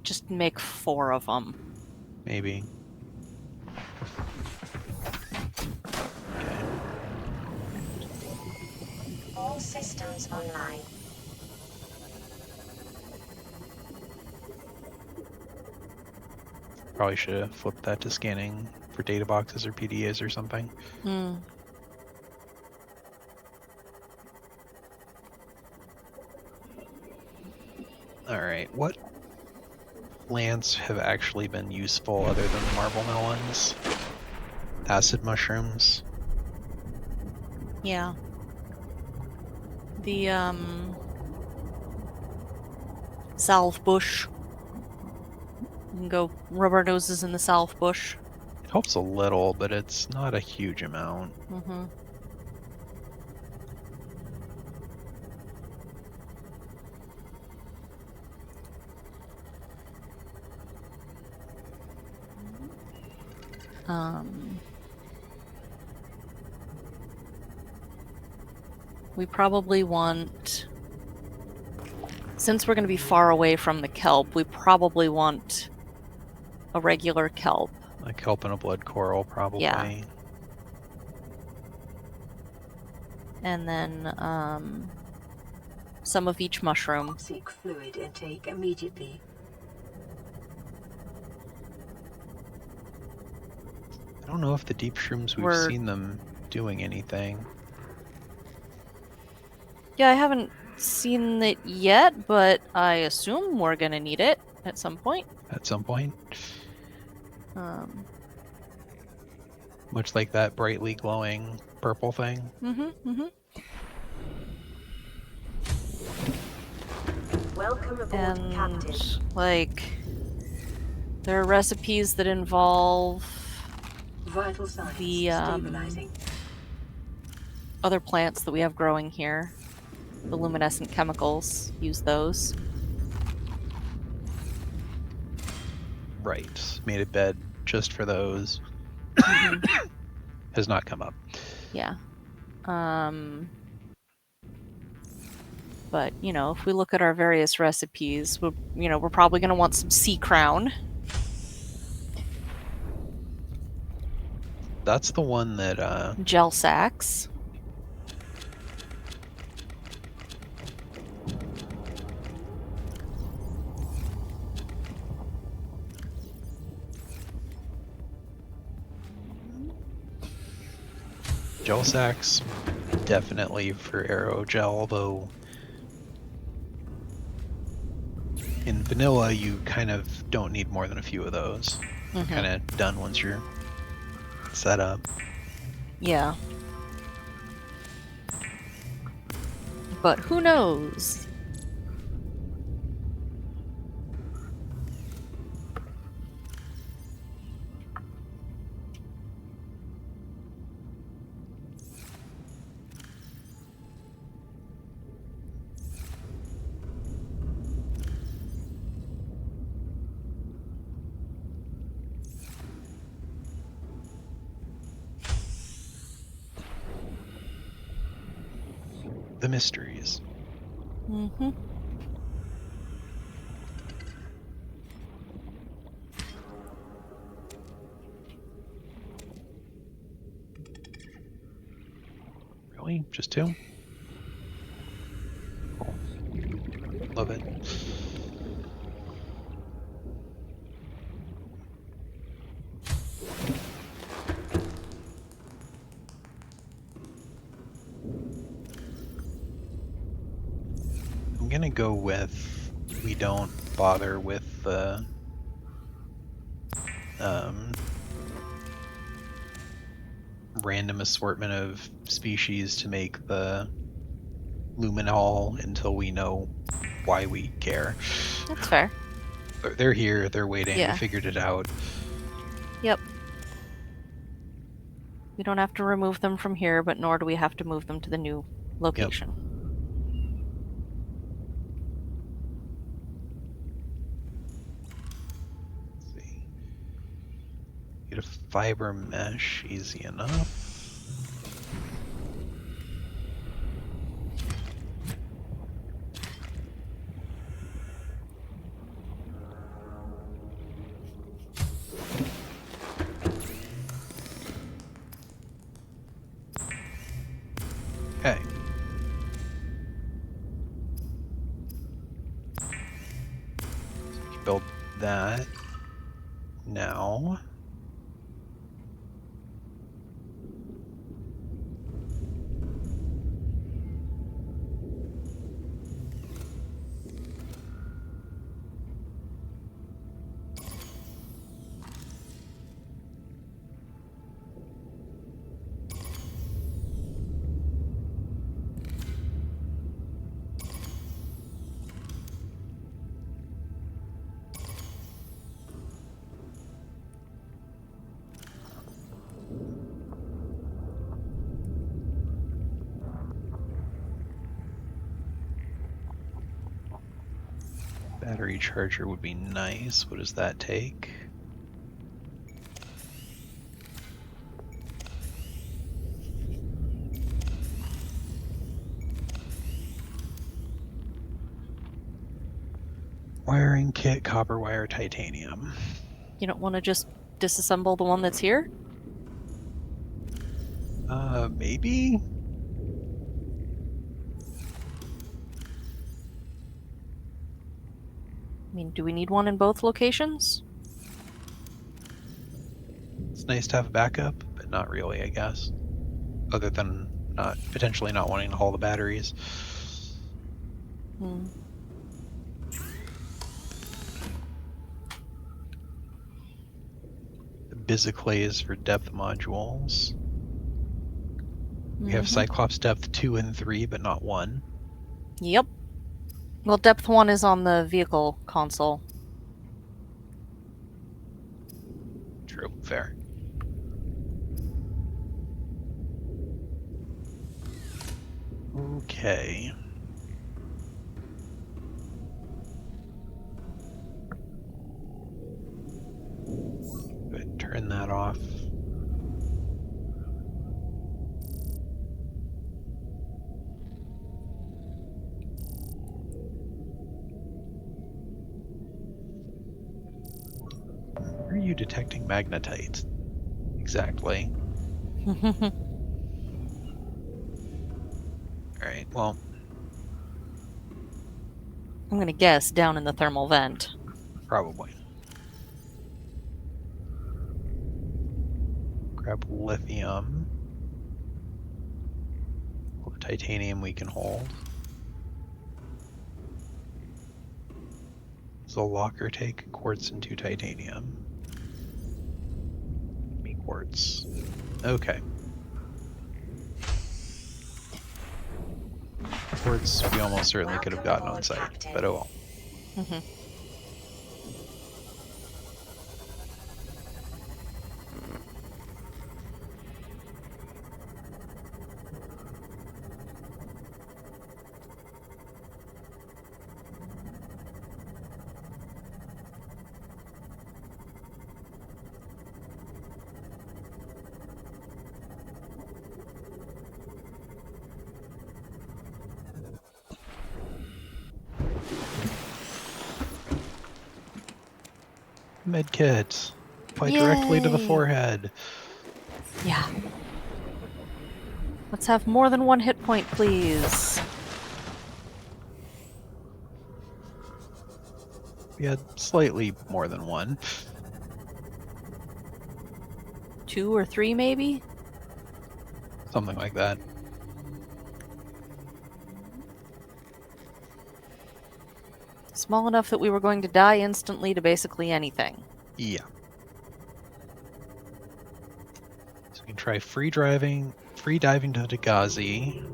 Just make 4 of them. Maybe. Okay. All systems online. Probably should have flipped that to scanning for data boxes or PDAs or something. Hmm. Alright, what plants have actually been useful other than the marble melons? Acid mushrooms. Yeah. The salve bush. You can go rub our noses in the salve bush. It helps a little, but it's not a huge amount. Mm-hmm. We probably want, since we're going to be far away from the kelp, we probably want a regular kelp. A kelp and a blood coral, probably. Yeah. And then some of each mushroom. Seek fluid intake immediately. I don't know if the deep shrooms, we've seen them doing anything. Yeah, I haven't seen it yet, but I assume we're gonna need it at some point. At some point. Much like that brightly glowing purple thing. Welcome aboard, And Captain. like, there are recipes that involve Vital signs the stabilizing. other plants that we have growing here. The luminescent chemicals, use those. Right. Made a bed just for those. Has not come up. Yeah. But, you know, if we look at our various recipes, we're probably going to want some sea crown. That's the one that Gel sacks. gel sacks, definitely for aerogel, though in vanilla you kind of don't need more than a few of those. Kind of done once you're set up. Yeah. But who knows? The mysteries. Really? Just 2? Cool. Love it. I'm gonna go with we don't bother with the random assortment of species to make the luminol until we know why we care. That's fair. They're here, they're waiting, Yeah. we figured it out. Yep. We don't have to remove them from here, but nor do we have to move them to the new location. Let's see. Get a fiber mesh, easy enough. that now. Battery charger would be nice. What does that take? Wiring kit, copper wire, titanium. You don't want to just disassemble the one that's here? Maybe? I mean, do we need one in both locations? It's nice to have a backup, but not really, I guess. Other than potentially not wanting to haul the batteries. Hmm. The Biziclays for depth modules. We have Mhm. Cyclops depth 2 and 3, but not 1. Yep. Well, depth 1 is on the vehicle console. True, fair. Okay. Go ahead and turn that off. Where are you detecting magnetite? Exactly. Alright, well, I'm gonna guess down in the thermal vent. probably. Grab lithium. All the titanium we can hold. Does the locker take quartz and 2 titanium? Give me quartz. Okay. Quartz we almost certainly could have gotten on site, but oh well. Mhm. Medkit. Apply directly to the Yay! forehead. Yeah. Let's have more than one hit point, please. We had slightly more than one. 2 or 3, maybe? Something like that. Small enough that we were going to die instantly to basically anything. Yeah. So we can try free diving to Dagazi.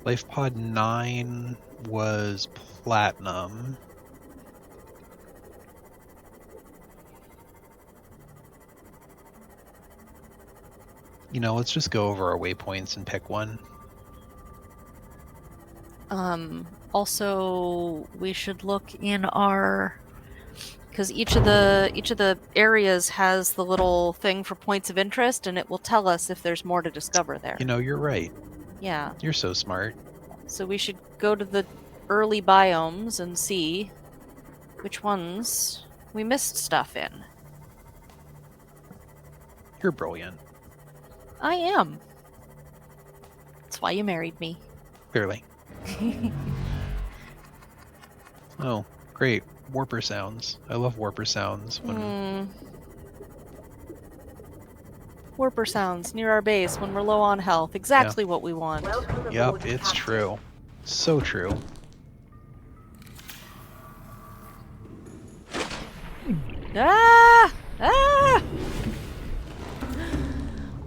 Life pod 9 was platinum. You know, let's just go over our waypoints and pick one. Also, we should look in our... Because each of the areas has the little thing for points of interest, and it will tell us if there's more to discover there. You know, you're right. Yeah. You're so smart. So we should go to the early biomes and see which ones we missed stuff in. You're brilliant. I am. That's why you married me. Clearly. Oh, great. Warper sounds. I love warper sounds. When Warper sounds near our base when we're low on health. Exactly what we want. Welcome Yep, aboard, it's Captain. true. So true. Ah! Ah!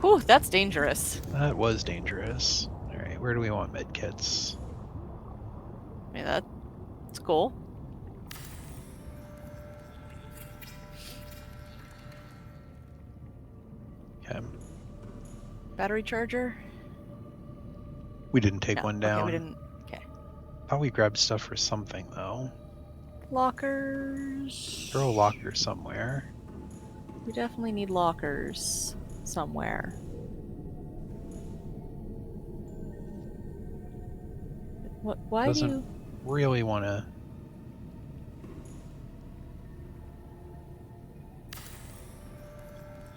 Whew, that's dangerous. That was dangerous. Alright, where do we want medkits? I mean, that's cool. Okay. Battery charger? We didn't take No. one Okay, down. we didn't. Okay. Thought we grabbed stuff for something, though. Lockers. Throw a locker somewhere. We definitely need lockers somewhere. What? Why Doesn't do you? really want to...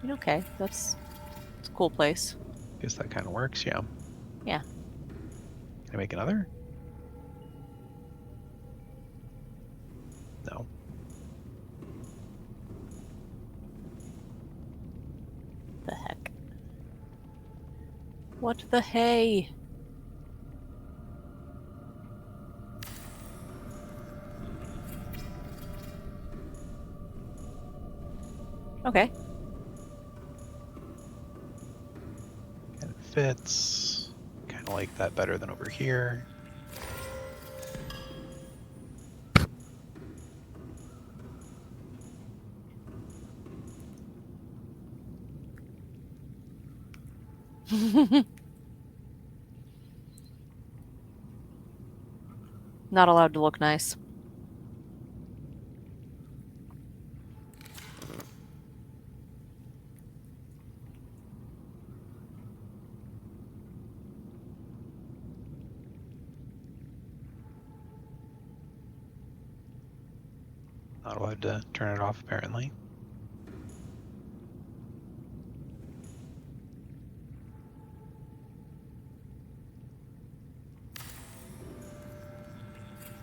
Okay, it's a cool place. Guess that kind of works, yeah. Yeah. Can I make another? No. The heck? What the hey? Okay. Kind of fits. Kind of like that better than over here. Not allowed to look nice. Not allowed to turn it off, apparently.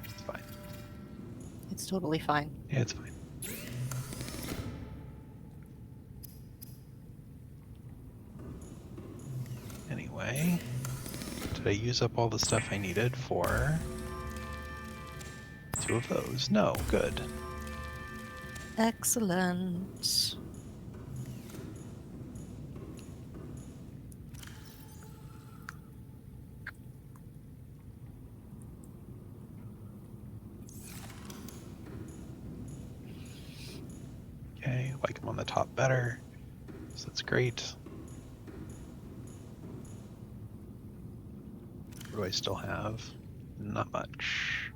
It's fine. It's totally fine. Yeah, it's fine. Anyway, did I use up all the stuff I needed for 2 of those? No, good. Excellent. Okay, like them on the top better. So that's great. What do I still have? Not much.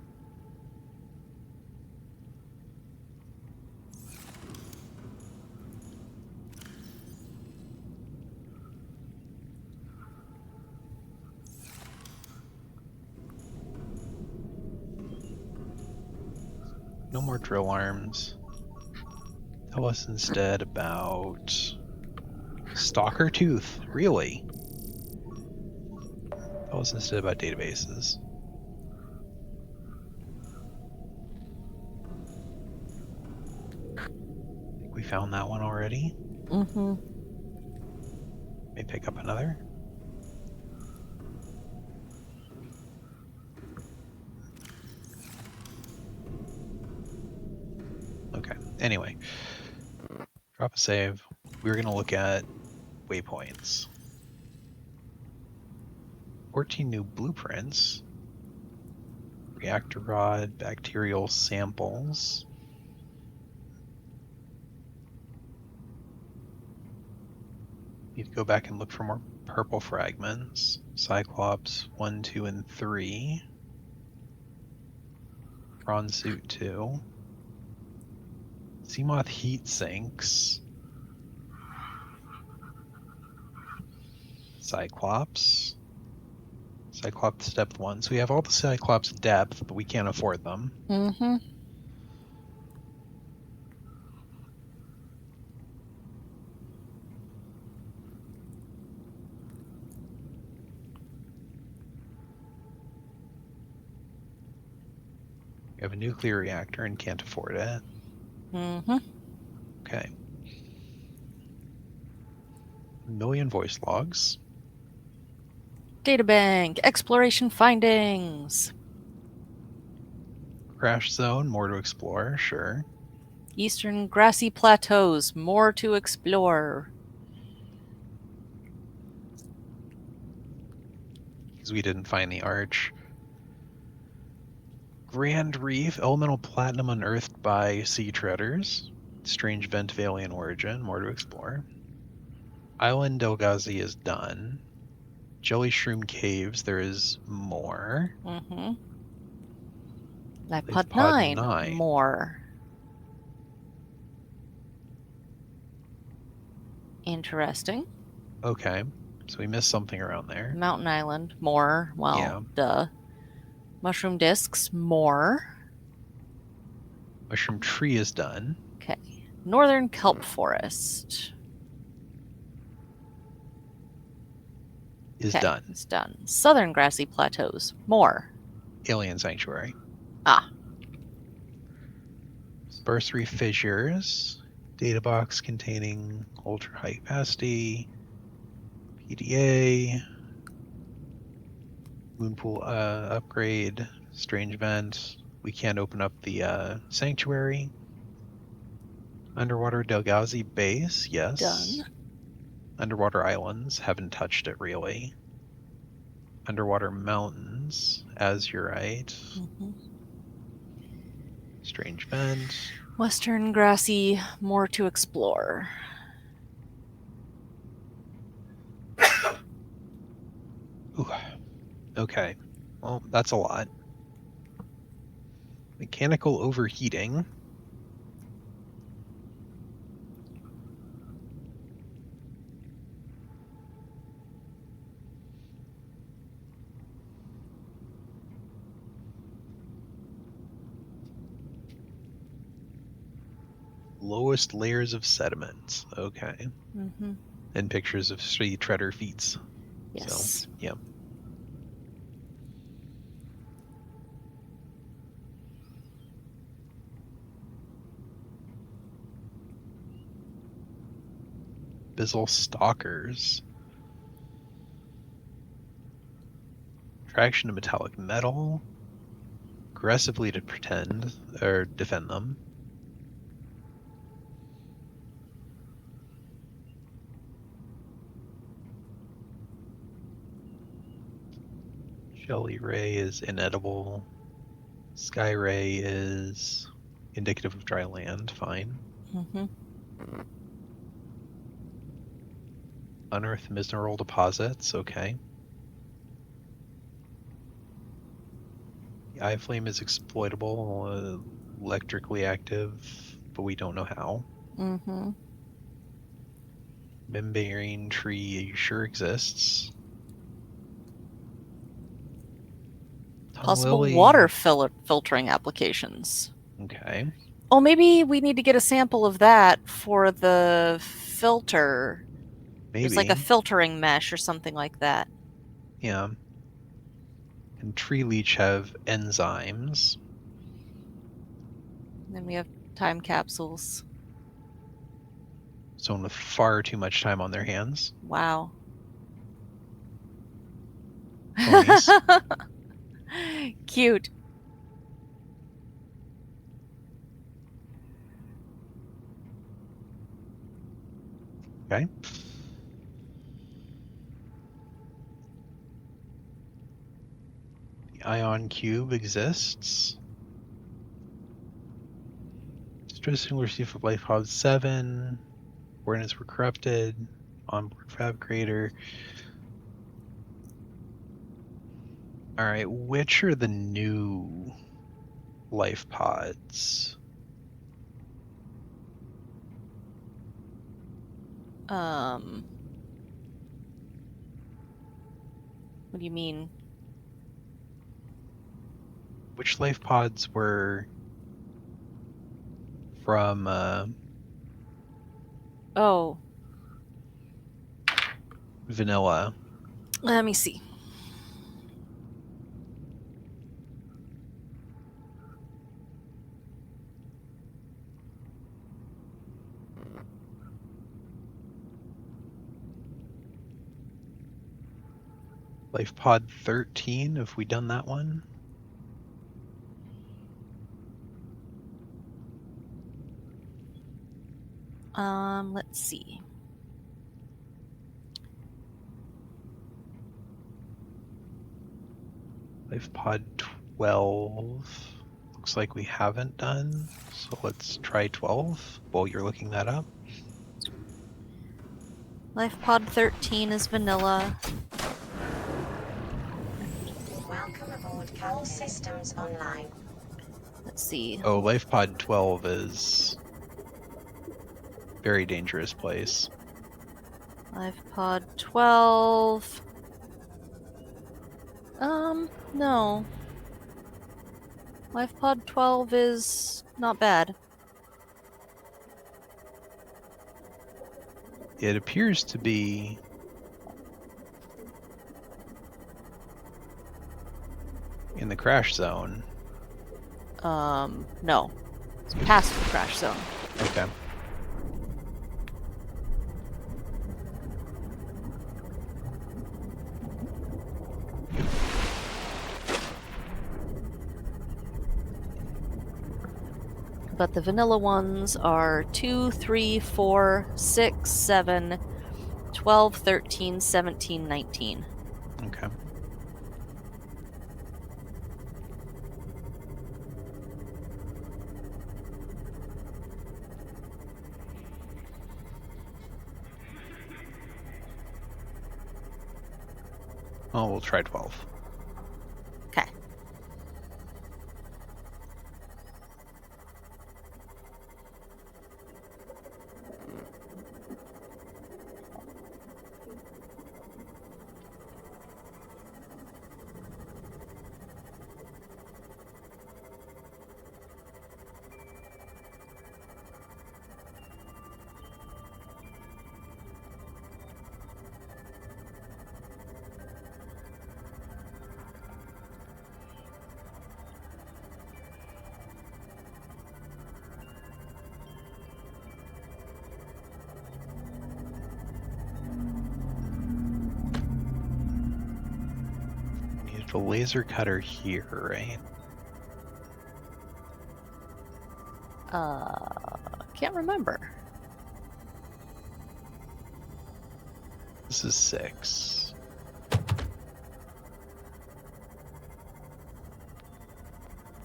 No more drill arms. Tell us instead about Stalker Tooth. Really? Tell us instead about databases. I think we found that one already. Mm-hmm. May pick up another. Okay, anyway. Drop a save. We're going to look at waypoints. 14 new blueprints. Reactor rod, bacterial samples. Need to go back and look for more purple fragments. Cyclops 1, 2, and 3. Prawn suit 2. Seamoth heat sinks. Cyclops. Cyclops depth 1. So we have all the Cyclops depth, but we can't afford them. Mm-hmm. have a nuclear reactor and can't afford it. Mm-hmm. Okay. 1 million voice logs. Databank. Exploration findings. Crash zone, more to explore, sure. Eastern grassy plateaus. More to explore. Because we didn't find the arch. Grand Reef, elemental platinum unearthed by sea treaders. Strange vent of alien origin, more to explore. Island Delgazi is done. Jelly Shroom Caves, there is more. Mm-hmm. Life Life Pod Pod 9. 9. More. Interesting. Okay, so we missed something around there. Mountain Island. More. Well, Yeah. duh. Mushroom discs. More. Mushroom Tree is done. Okay. Northern kelp forest. Is Okay, done. it's done. Southern grassy plateaus. More. Alien Sanctuary. Ah. Sparse Reef Fissures. Data box containing ultra high capacity. PDA. Moonpool upgrade. Strange vent. We can't open up the sanctuary. Underwater Delgazi base, yes. Done. Underwater islands, haven't touched it really. Underwater mountains, azurite. Mm-hmm. Strange vent. Western grassy. More to explore. Ooh. Okay. Well, that's a lot. Mechanical overheating. Lowest layers of sediment. Okay. Mm-hmm. And pictures of sea treader feet. Yes. So, yeah. Bizzle stalkers. Attraction to metallic metal. Aggressively to pretend or defend them. Jelly ray is inedible. Sky ray is indicative of dry land. Fine. Mm-hmm. Unearthed mineral deposits. Okay. The eye flame is exploitable, electrically active, but we don't know how. Mm-hmm. Membrane tree sure exists. Tongue Possible lily. water filtering applications. Okay. Oh, maybe we need to get a sample of that for the filter. Maybe. There's like a filtering mesh or something like that. Yeah. And tree leech have enzymes. And then we have time capsules. Someone with far too much time on their hands. Wow. Ponies. Cute. Okay. The ion cube exists. Stressing receipt for Life Pod 7. Coordinates were corrupted. Onboard fabricator. Alright, which are the new life pods? What do you mean? Which life pods were from Oh, vanilla? let me see. Life pod 13, have we done that one? Let's see. Life pod 12. Looks like we haven't done. So let's try 12 while you're looking that up. Life pod 13 is vanilla. Welcome aboard. All systems online. Let's see. Oh, Life pod 12 is very dangerous place. Life pod 12. No. Life pod 12 is not bad. It appears to be in the crash zone. No. It's past the crash zone. Okay. But the vanilla ones are 2, 3, 4, 6, 7, 12, 13, 17, 19. Okay. Oh, we'll try 12. Okay. Need a laser cutter here, right? Can't remember. This is 6.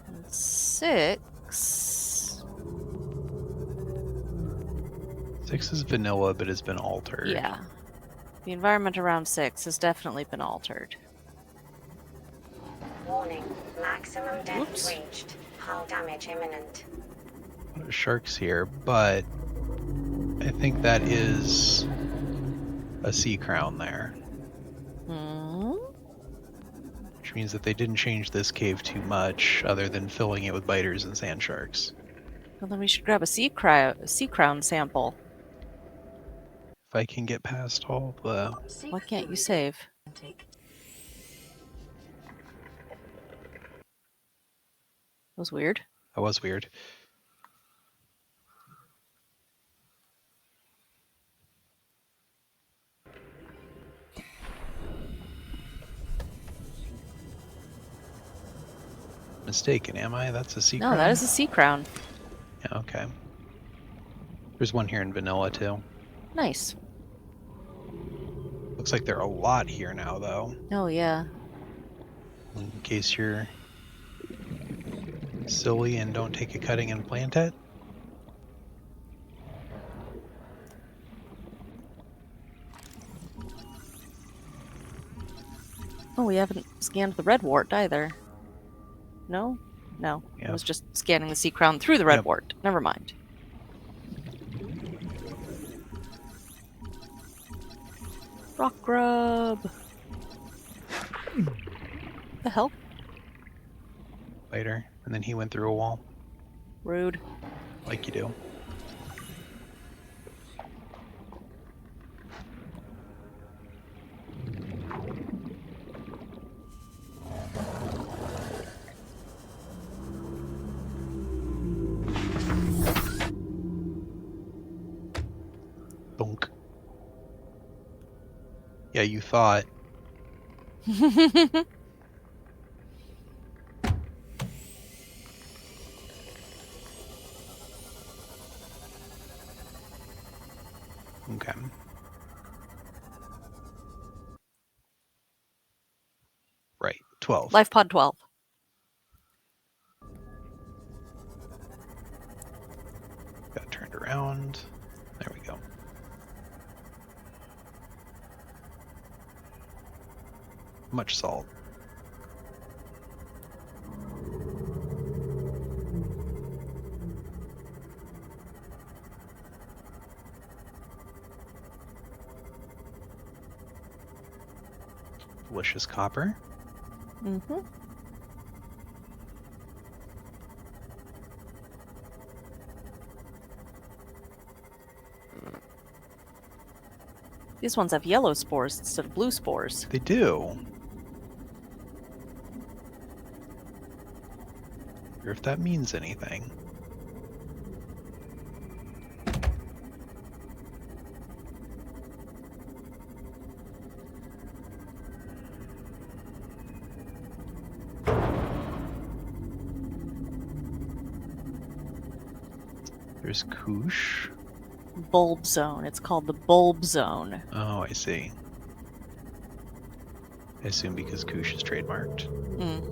And 6. 6 is vanilla, but has been altered. Yeah. The environment around 6 has definitely been altered. Warning. Maximum depth Oops. reached. Hull damage imminent. Sharks here, but I think that is a sea crown there, Hmm? which means that they didn't change this cave too much other than filling it with biters and sand sharks. Well, then we should grab a sea crown sample. If I can get past all the... Why can't you save? That was weird. That was weird. Mistaken, am I? That's a sea No, crown? that is a sea crown. Yeah, okay. There's one here in vanilla, too. Nice. Looks like there are a lot here now, though. Oh, yeah. In case you're silly and don't take a cutting and plant it. Oh, we haven't scanned the red wart either. No? No. I Yeah. was just scanning the sea crown through the red Yep. wart. Never mind. Rock grub. The hell? Later. And then he went through a wall, Rude. like you do. Bonk. Yeah, you thought Okay. Right. 12. Life pod 12. Got turned around. There we go. Much salt. Delicious copper. Mm-hmm. These ones have yellow spores instead of blue spores. They do. Wonder if that means anything. There's Koosh. Bulb zone. It's called the bulb zone. Oh, I see. I assume because Koosh is trademarked. Mm.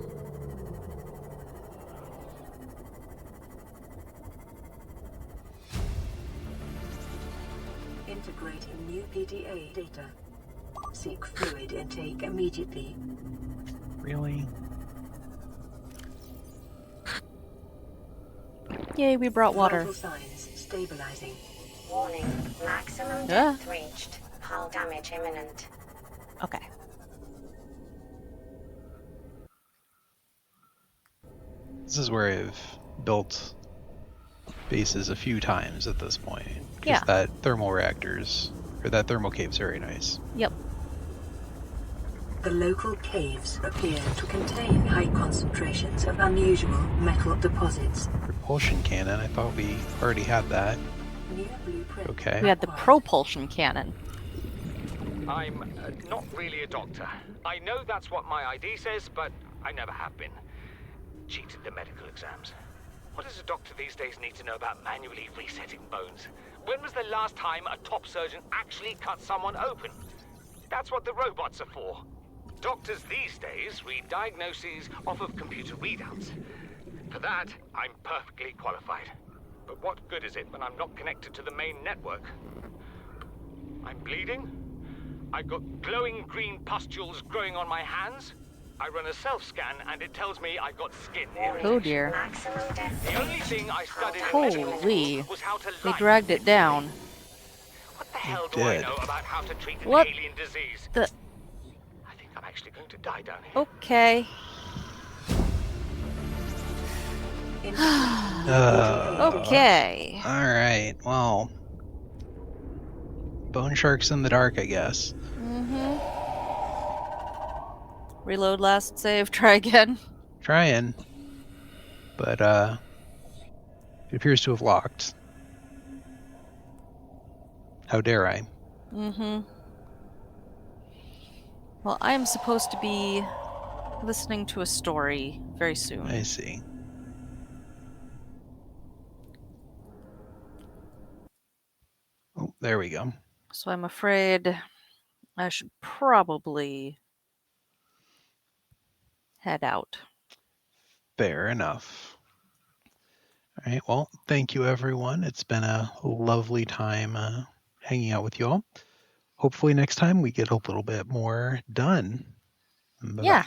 Integrating new PDA data. Seek fluid intake immediately. Really? Yay, we brought water. Vital signs stabilizing. Warning, maximum Yeah. depth reached. Hull damage imminent. Okay. This is where I've built bases a few times at this point. 'Cause Yeah. that thermal reactors, or that thermal cave's very nice. Yep. The local caves appear to contain high concentrations of unusual metal deposits. Propulsion cannon, I thought we already had that. New blueprint. Okay. We had the propulsion cannon. I'm not really a doctor. I know that's what my ID says, but I never have been. Cheated the medical exams. What does a doctor these days need to know about manually resetting bones? When was the last time a top surgeon actually cut someone open? That's what the robots are for. Doctors these days read diagnoses off of computer readouts. For that, I'm perfectly qualified. But what good is it when I'm not connected to the main network? I'm bleeding. I've got glowing green pustules growing on my hands. I run a self-scan and it tells me I've got skin irritation. Oh dear. Maximum depth The only reached. thing I studied in Holy. medical school was how to They lie. dragged it down. What the hell do I did. know about how to treat an What alien disease? the- I think I'm actually going to die down here. Okay. Okay. Alright, well. Bone sharks in the dark, I guess. Mm-hmm. Reload last save, try again. Trying. But, it appears to have locked. How dare I? Mm-hmm. Well, I am supposed to be listening to a story very soon. I see. Oh, there we go. So I'm afraid I should probably head out. Fair enough. All right, well, thank you, everyone. It's been a lovely time hanging out with you all. Hopefully next time we get a little bit more done. Bye-bye. Yeah.